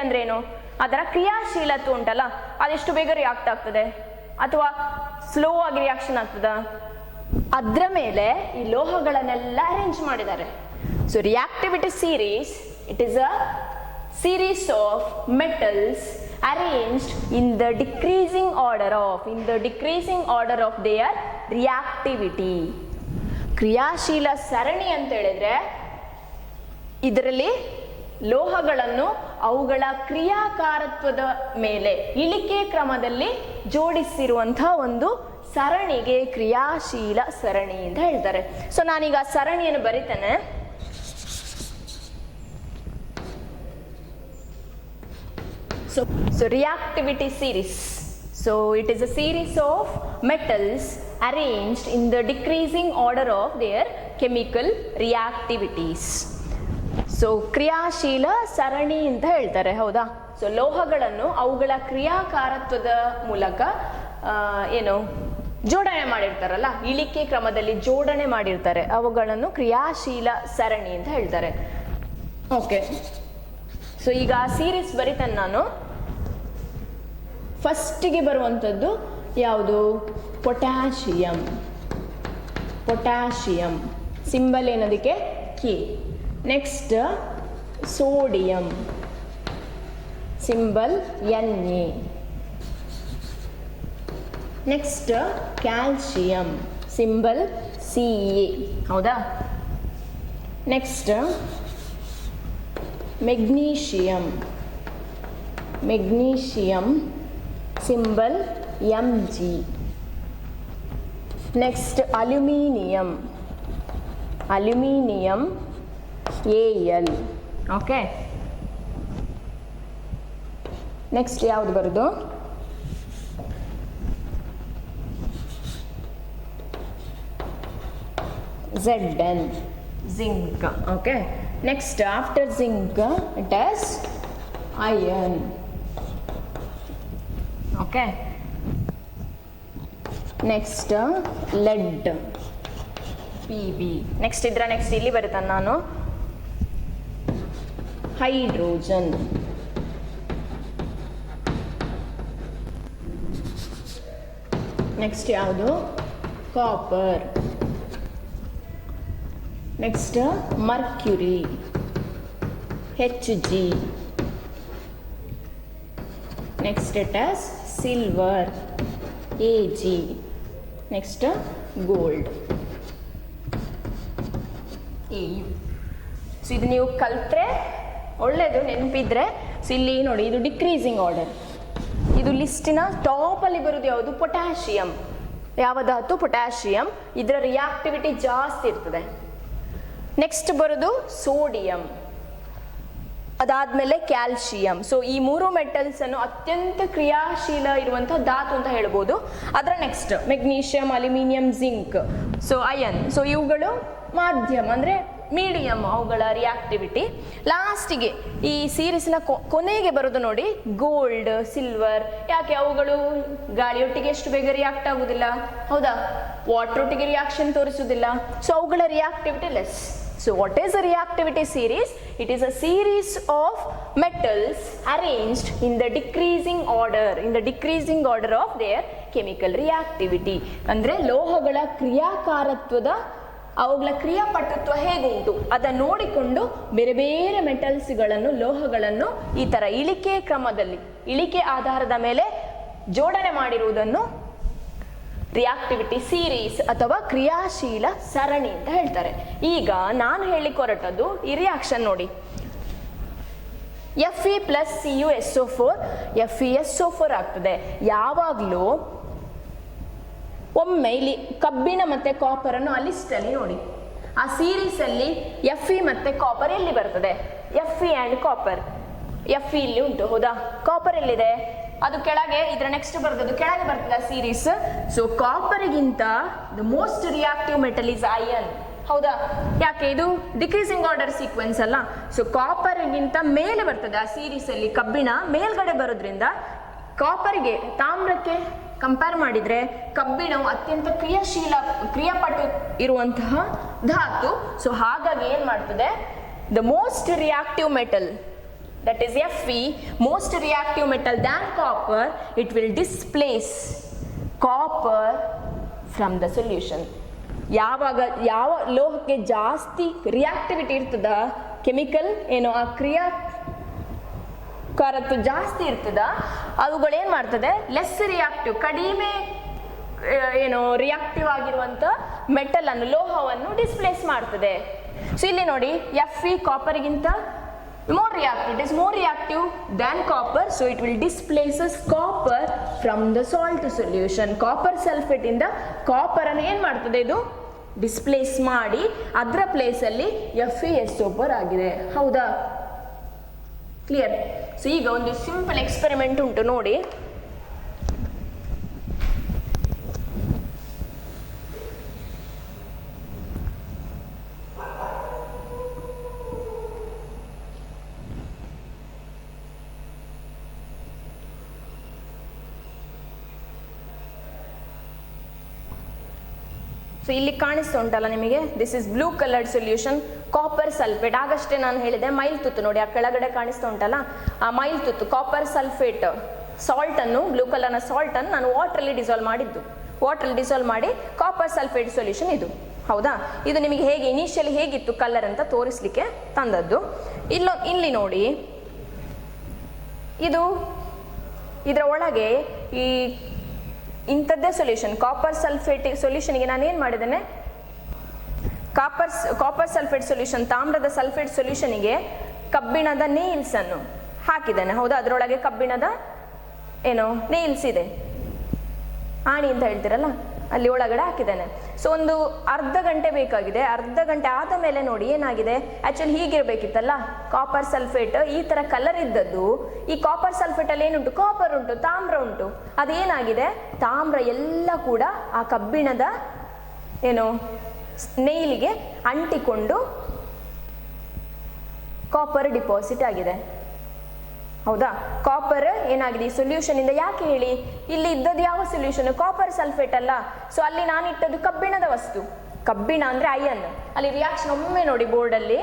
ಅಂದ್ರೆ ಏನು? ಅದರ ಕ್ರಿಯಾಶೀಲತೆ ಉಂಟಲ್ಲ, ಅದೆಷ್ಟು ಬೇಗ ರಿಯಾಕ್ಟ್ ಆಗ್ತದೆ ಅಥವಾ ಸ್ಲೋ ಆಗಿ ರಿಯಾಕ್ಷನ್ ಆಗ್ತದ, ಅದರ ಮೇಲೆ ಈ ಲೋಹಗಳನ್ನೆಲ್ಲ ಅರೇಂಜ್ ಮಾಡಿದ್ದಾರೆ. So reactivity series, it is a series of metals arranged in the decreasing order of their reactivity. ಕ್ರಿಯಾಶೀಲ ಸರಣಿ ಅಂತ ಹೇಳಿದ್ರೆ ಇದರಲ್ಲಿ ಲೋಹಗಳನ್ನು ಅವುಗಳ ಕ್ರಿಯಾಕಾರತ್ವದ ಮೇಲೆ ಇಳಿಕೆ ಕ್ರಮದಲ್ಲಿ ಜೋಡಿಸಿರುವಂತಹ ಒಂದು ಸರಣಿಗೆ ಕ್ರಿಯಾಶೀಲ ಸರಣಿ ಅಂತ ಹೇಳ್ತಾರೆ. ಸೊ ನಾನೀಗ ಸರಣಿಯನ್ನು ಬರಿತೇನೆ. So reactivity series. So it is a series of metals arranged in the decreasing order of their chemical reactivities. So ಕ್ರಿಯಾಶೀಲ ಸರಣಿ ಅಂತ ಹೇಳ್ತಾರೆ, ಹೌದಾ? ಸೊ ಲೋಹಗಳನ್ನು ಅವುಗಳ ಕ್ರಿಯಾಕಾರತ್ವದ ಮೂಲಕ ಏನು ಜೋಡಣೆ ಮಾಡಿರ್ತಾರಲ್ಲ, ಇಳಿಕೆ ಕ್ರಮದಲ್ಲಿ ಜೋಡಣೆ ಮಾಡಿರ್ತಾರೆ, ಅವುಗಳನ್ನು ಕ್ರಿಯಾಶೀಲ ಸರಣಿ ಅಂತ ಹೇಳ್ತಾರೆ. ಓಕೆ, ಸೊ ಈಗ ಆ ಸೀರೀಸ್ ಬರಿತೇನೆ ನಾನು. ಫಸ್ಟಿಗೆ ಬರುವಂಥದ್ದು ಯಾವುದು? ಪೊಟ್ಯಾಷಿಯಂ. ಸಿಂಬಲ್ ಏನದಕ್ಕೆ? K. Next sodium, symbol Na. Next calcium, symbol Ca, ಹೌದಾ? Next magnesium, symbol Mg. Next aluminium, Al. Okay, next ಯಾವುದು ಬರೋದು? Zn, zinc. Okay, next after zinc it has iron. Okay, next lead, Pb. next ಇಲ್ಲಿ ಬರುತ್ತಾನೆ ನಾನು hydrogen. Next ಯಾವುದು? Copper. Next Mercury, Hg. next it has silver, Ag. next gold, Au. So ಇದು ನೀವು ಕಲ್ತ್ರೆ ಒಳ್ಳೆಯದು, ನೆನಪಿದ್ರೆ. ಸೊ ಇಲ್ಲಿ ನೋಡಿ, ಇದು ಡಿಕ್ರೀಸಿಂಗ್ ಆರ್ಡರ್. ಇದು ಲಿಸ್ಟಿನ ಟಾಪಲ್ಲಿ ಬರೋದು ಯಾವುದು? ಪೊಟ್ಯಾಷಿಯಂ. ಯಾವ ಧಾತು? ಪೊಟ್ಯಾಷಿಯಂ. ಇದರ ರಿಯಾಕ್ಟಿವಿಟಿ ಜಾಸ್ತಿ ಇರ್ತದೆ. ನೆಕ್ಸ್ಟ್ ಬರೋದು ಸೋಡಿಯಂ, ಅದಾದ್ಮೇಲೆ ಕ್ಯಾಲ್ಸಿಯಂ. ಸೊ ಈ 3 ಮೆಟಲ್ಸ್ ಅನ್ನು ಅತ್ಯಂತ ಕ್ರಿಯಾಶೀಲ ಇರುವಂತಹ ಧಾತು ಅಂತ ಹೇಳ್ಬೋದು. ಅದರ next magnesium, aluminium, zinc, so iron. So ಇವುಗಳು ಮಾಧ್ಯಮ ಅಂದ್ರೆ ಮೀಡಿಯಂ ಅವುಗಳ ರಿಯಾಕ್ಟಿವಿಟಿ. ಲಾಸ್ಟಿಗೆ ಈ ಸೀರೀಸ್ನ ಕೊನೆಗೆ ಬರೋದು ನೋಡಿ ಗೋಲ್ಡ್, ಸಿಲ್ವರ್. ಯಾಕೆ? ಅವುಗಳು ಗಾಳಿಯೊಟ್ಟಿಗೆ ಎಷ್ಟು ಬೇಗ ರಿಯಾಕ್ಟ್ ಆಗುದಿಲ್ಲ, ಹೌದಾ? ವಾಟರ್ ಒಟ್ಟಿಗೆ ರಿಯಾಕ್ಷನ್ ತೋರಿಸುವುದಿಲ್ಲ. ಸೊ ಅವುಗಳ reactivity less. So what is a reactivity series? It is a series of metals arranged in the decreasing order of their chemical reactivity. ಅಂದ್ರೆ ಲೋಹಗಳ ಕ್ರಿಯಾಕಾರತ್ವದ, ಅವುಗಳ ಕ್ರಿಯಾಪಟುತ್ವ ಹೇಗುಂಟು ಅದನ್ನು ನೋಡಿಕೊಂಡು ಬೇರೆ ಬೇರೆ ಮೆಟಲ್ಸ್ಗಳನ್ನು, ಲೋಹಗಳನ್ನು ಈ ತರ ಇಳಿಕೆ ಕ್ರಮದಲ್ಲಿ, ಇಳಿಕೆ ಆಧಾರದ ಮೇಲೆ ಜೋಡಣೆ ಮಾಡಿರುವುದನ್ನು ರಿಯಾಕ್ಟಿವಿಟಿ ಸೀರೀಸ್ ಅಥವಾ ಕ್ರಿಯಾಶೀಲ ಸರಣಿ ಅಂತ ಹೇಳ್ತಾರೆ. ಈಗ ನಾನು ಹೇಳಿಕ್ಕೆ ಹೊರಟದ್ದು ಈ ರಿಯಾಕ್ಷನ್ ನೋಡಿ. Fe ಪ್ಲಸ್ CuSO4 FeSO4 ಆಗ್ತದೆ. ಯಾವಾಗಲೂ ಒಮ್ಮೆ ಇಲ್ಲಿ ಕಬ್ಬಿಣ ಮತ್ತೆ ಕಾಪರ್ ಅನ್ನು ಆ ಲಿಸ್ಟ್ ಅಲ್ಲಿ ನೋಡಿ. ಆ ಸೀರೀಸ್ ಅಲ್ಲಿ Fe ಮತ್ತೆ ಕಾಪರ್ ಎಲ್ಲಿ ಬರ್ತದೆ? Fe and copper. Fe ಇಲ್ಲಿ ಉಂಟು, ಹೌದಾ? ಕಾಪರ್ ಎಲ್ಲಿದೆ? ಅದು ಕೆಳಗೆ, ಇದರ ನೆಕ್ಸ್ಟ್ ಬರ್ತದೆ, ಕೆಳಗೆ ಬರ್ತದೆ ಸೀರೀಸ್. ಸೊ ಕಾಪರ್ಗಿಂತ the most reactive metal is iron, ಹೌದಾ? ಯಾಕೆ? ಇದು ಡಿಕ್ರೀಸಿಂಗ್ ಆರ್ಡರ್ ಸೀಕ್ವೆನ್ಸ್ ಅಲ್ಲ. ಸೊ ಕಾಪರ್ಗಿಂತ ಮೇಲೆ ಬರ್ತದೆ ಆ ಸೀರೀಸ್ ಅಲ್ಲಿ. ಕಬ್ಬಿಣ ಮೇಲ್ಗಡೆ ಬರೋದ್ರಿಂದ ಕಾಪರ್ಗೆ, ತಾಮ್ರಕ್ಕೆ ಕಂಪೇರ್ ಮಾಡಿದ್ರೆ ಕಬ್ಬಿಣವು ಅತ್ಯಂತ ಕ್ರಿಯಾಪಟು ಇರುವಂತಹ ಧಾತು. ಸೊ ಹಾಗಾಗಿ ಏನ್ ಮಾಡ್ತದೆ, the most reactive metal, that is Fe, most reactive metal than copper, it will displace copper from the solution. ಯಾವಾಗ ಯಾವ ಲೋಹಕ್ಕೆ ಜಾಸ್ತಿ ರಿಯಾಕ್ಟಿವಿಟಿ ಇರ್ತದ, ಕೆಮಿಕಲ್ ಏನೋ ಆ ಕ್ರಿಯಾಕಾರತ್ವ ಜಾಸ್ತಿ ಇರ್ತದ, ಅವುಗಳು ಏನ್ ಮಾಡ್ತದೆ, ಲೆಸ್ ರಿಯಾಕ್ಟಿವ್, ಕಡಿಮೆ ಏನು ರಿಯಾಕ್ಟಿವ್ ಆಗಿರುವಂತ ಮೆಟಲ್ ಅನ್ನು, ಲೋಹವನ್ನು ಡಿಸ್ಪ್ಲೇಸ್ ಮಾಡ್ತದೆ. ಸೊ ಇಲ್ಲಿ ನೋಡಿ Fe ಕಾಪರ್ಗಿಂತ more reactive, it is more reactive than copper, so it will displaces copper from the salt solution. Copper sulfate ಇಂದ ಕಾಪರ್ ಅನ್ನು ಏನ್ ಮಾಡ್ತದೆ, ಇದು ಡಿಸ್ಪ್ಲೇಸ್ ಮಾಡಿ ಅದರ ಪ್ಲೇಸ್ ಅಲ್ಲಿ FeSO4 ಆಗಿದೆ, ಹೌದಾ? ಕ್ಲಿಯರ್? ಸೊ ಈಗ ಒಂದು ಸಿಂಪಲ್ ಎಕ್ಸ್ಪೆರಿಮೆಂಟ್ ಉಂಟು ನೋಡಿ. ಸೊ ಇಲ್ಲಿ ಕಾಣಿಸ್ತಾ ಉಂಟಲ್ಲ ನಿಮಗೆ, this is blue coloured solution, copper sulphate. ಆಗಷ್ಟೇ ನಾನು ಹೇಳಿದೆ ಮೈಲ್ ತುತ್ತು ನೋಡಿ, ಆ ಕೆಳಗಡೆ ಕಾಣಿಸ್ತಾ ಉಂಟಲ್ಲ ಆ ಮೈಲ್ ತುತ್ತು, ಕಾಪರ್ ಸಲ್ಫೇಟ್ ಸಾಲ್ಟ್ ಅನ್ನು, ಬ್ಲೂ ಕಲರ್ನ ಸಾಲ್ಟ್ ಅನ್ನು ನಾನು ವಾಟರಲ್ಲಿ ಡಿಸಾಲ್ವ್ ಮಾಡಿದ್ದು. ವಾಟರಲ್ಲಿ ಡಿಸಾಲ್ವ್ ಮಾಡಿ ಕಾಪರ್ ಸಲ್ಫೇಟ್ ಸೊಲ್ಯೂಷನ್ ಇದು, ಹೌದಾ? ಇದು ನಿಮಗೆ ಹೇಗೆ ಇನಿಷಿಯಲಿ ಹೇಗಿತ್ತು ಕಲರ್ ಅಂತ ತೋರಿಸ್ಲಿಕ್ಕೆ ತಂದದ್ದು. ಇಲ್ಲಿ ನೋಡಿ, ಇದು ಇದರ ಒಳಗೆ ಈ ಇಂಥದ್ದೇ ಸೊಲ್ಯೂಷನ್, ಕಾಪರ್ ಸಲ್ಫೇಟ್ ಸೊಲ್ಯೂಷನ್ಗೆ ನಾನು ಏನು ಮಾಡಿದ್ದೇನೆ, ಕಾಪರ್ ಸಲ್ಫೇಟ್ ಸೊಲ್ಯೂಷನ್, ತಾಮ್ರದ ಸಲ್ಫೇಟ್ ಸೊಲ್ಯೂಷನ್ಗೆ ಕಬ್ಬಿಣದ ನೇಲ್ಸ್ ಅನ್ನು ಹಾಕಿದ್ದೇನೆ, ಹೌದಾ? ಅದರೊಳಗೆ ಕಬ್ಬಿಣದ ಏನು ನೇಲ್ಸ್ ಇದೆ, ಆಣಿ ಅಂತ ಹೇಳ್ತೀರಲ್ಲ, ಅಲ್ಲಿ ಒಳಗಡೆ ಹಾಕಿದ್ದೇನೆ. ಸೊ ಒಂದು ಅರ್ಧ ಗಂಟೆ ಬೇಕಾಗಿದೆ. ಅರ್ಧ ಗಂಟೆ ಆದ ಮೇಲೆ ನೋಡಿ ಏನಾಗಿದೆ, ಆಕ್ಚುಲಿ ಹೀಗಿರ್ಬೇಕಿತ್ತಲ್ಲ, ಕಾಪರ್ ಸಲ್ಫೇಟ್ ಈ ತರ ಕಲರ್ ಇದ್ದದ್ದು, ಈ ಕಾಪರ್ ಸಲ್ಫೇಟ್ ಅಲ್ಲಿ ಏನುಂಟು, ಕಾಪರ್ ಉಂಟು, ತಾಮ್ರ ಉಂಟು. ಅದೇನಾಗಿದೆ, ತಾಮ್ರ ಎಲ್ಲ ಕೂಡ ಆ ಕಬ್ಬಿಣದ ಏನು ನೇಯ್ಲಿಗೆ ಅಂಟಿಕೊಂಡು ಕಾಪರ್ ಡಿಪಾಸಿಟ್ ಆಗಿದೆ, ಹೌದಾ? ಕಾಪರ್ ಏನಾಗಿದೆ ಈ ಸೊಲ್ಯೂಷನ್ ಇಂದ, ಯಾಕೆ ಹೇಳಿ, ಇಲ್ಲಿ ಇದ್ದದ್ದು ಯಾವ ಸೊಲ್ಯೂಷನ್, ಕಾಪರ್ ಸಲ್ಫೇಟ್ ಅಲ್ಲ. ಸೊ ಅಲ್ಲಿ ನಾನು ಇಟ್ಟದ್ದು ಕಬ್ಬಿಣದ ವಸ್ತು, ಕಬ್ಬಿಣ ಅಂದ್ರೆ ಅಯನ್. ಅಲ್ಲಿ ರಿಯಾಕ್ಷನ್ ಒಮ್ಮೆ ನೋಡಿ ಬೋರ್ಡಲ್ಲಿ,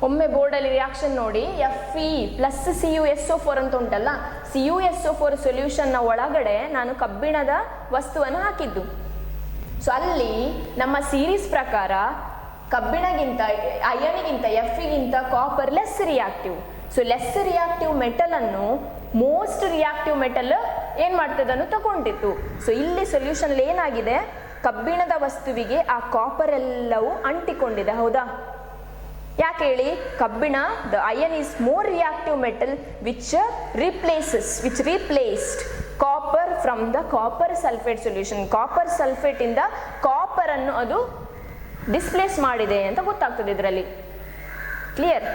ಒಮ್ಮೆ ಬೋರ್ಡಲ್ಲಿ ರಿಯಾಕ್ಷನ್ ನೋಡಿ, Fe ಪ್ಲಸ್ CuSO4 ಅಂತ ಉಂಟಲ್ಲ, CuSO4 ಸೊಲ್ಯೂಷನ್ನ ಒಳಗಡೆ ನಾನು ಕಬ್ಬಿಣದ ವಸ್ತುವನ್ನು ಹಾಕಿದ್ದು. ಸೊ ಅಲ್ಲಿ ನಮ್ಮ ಸೀರೀಸ್ ಪ್ರಕಾರ ಕಬ್ಬಿಣಗಿಂತ, ಅಯನಿಗಿಂತ, Feಗಿಂತ copper less reactive. So less reactive metal ಅನ್ನು ಮೋಸ್ಟ್ ರಿಯಾಕ್ಟಿವ್ ಮೆಟಲ್ ಏನ್ ಮಾಡ್ತದನ್ನು ತಗೊಂಡಿತ್ತು. ಸೊ ಇಲ್ಲಿ ಸೊಲ್ಯೂಷನ್ ಏನಾಗಿದೆ, ಕಬ್ಬಿಣದ ವಸ್ತುವಿಗೆ ಆ ಕಾಪರ್ ಎಲ್ಲವೂ ಅಂಟಿಕೊಂಡಿದೆ, ಹೌದಾ? ಯಾಕೆ ಹೇಳಿ, ಕಬ್ಬಿಣ, the iron is more reactive metal which replaced copper from the copper sulphate solution. Copper sulphate ಇಂದ ಕಾಪರ್ ಅನ್ನು ಅದು ಡಿಸ್ಪ್ಲೇಸ್ ಮಾಡಿದೆ ಅಂತ ಗೊತ್ತಾಗ್ತದೆ ಇದರಲ್ಲಿ. ಕ್ಲಿಯರ್?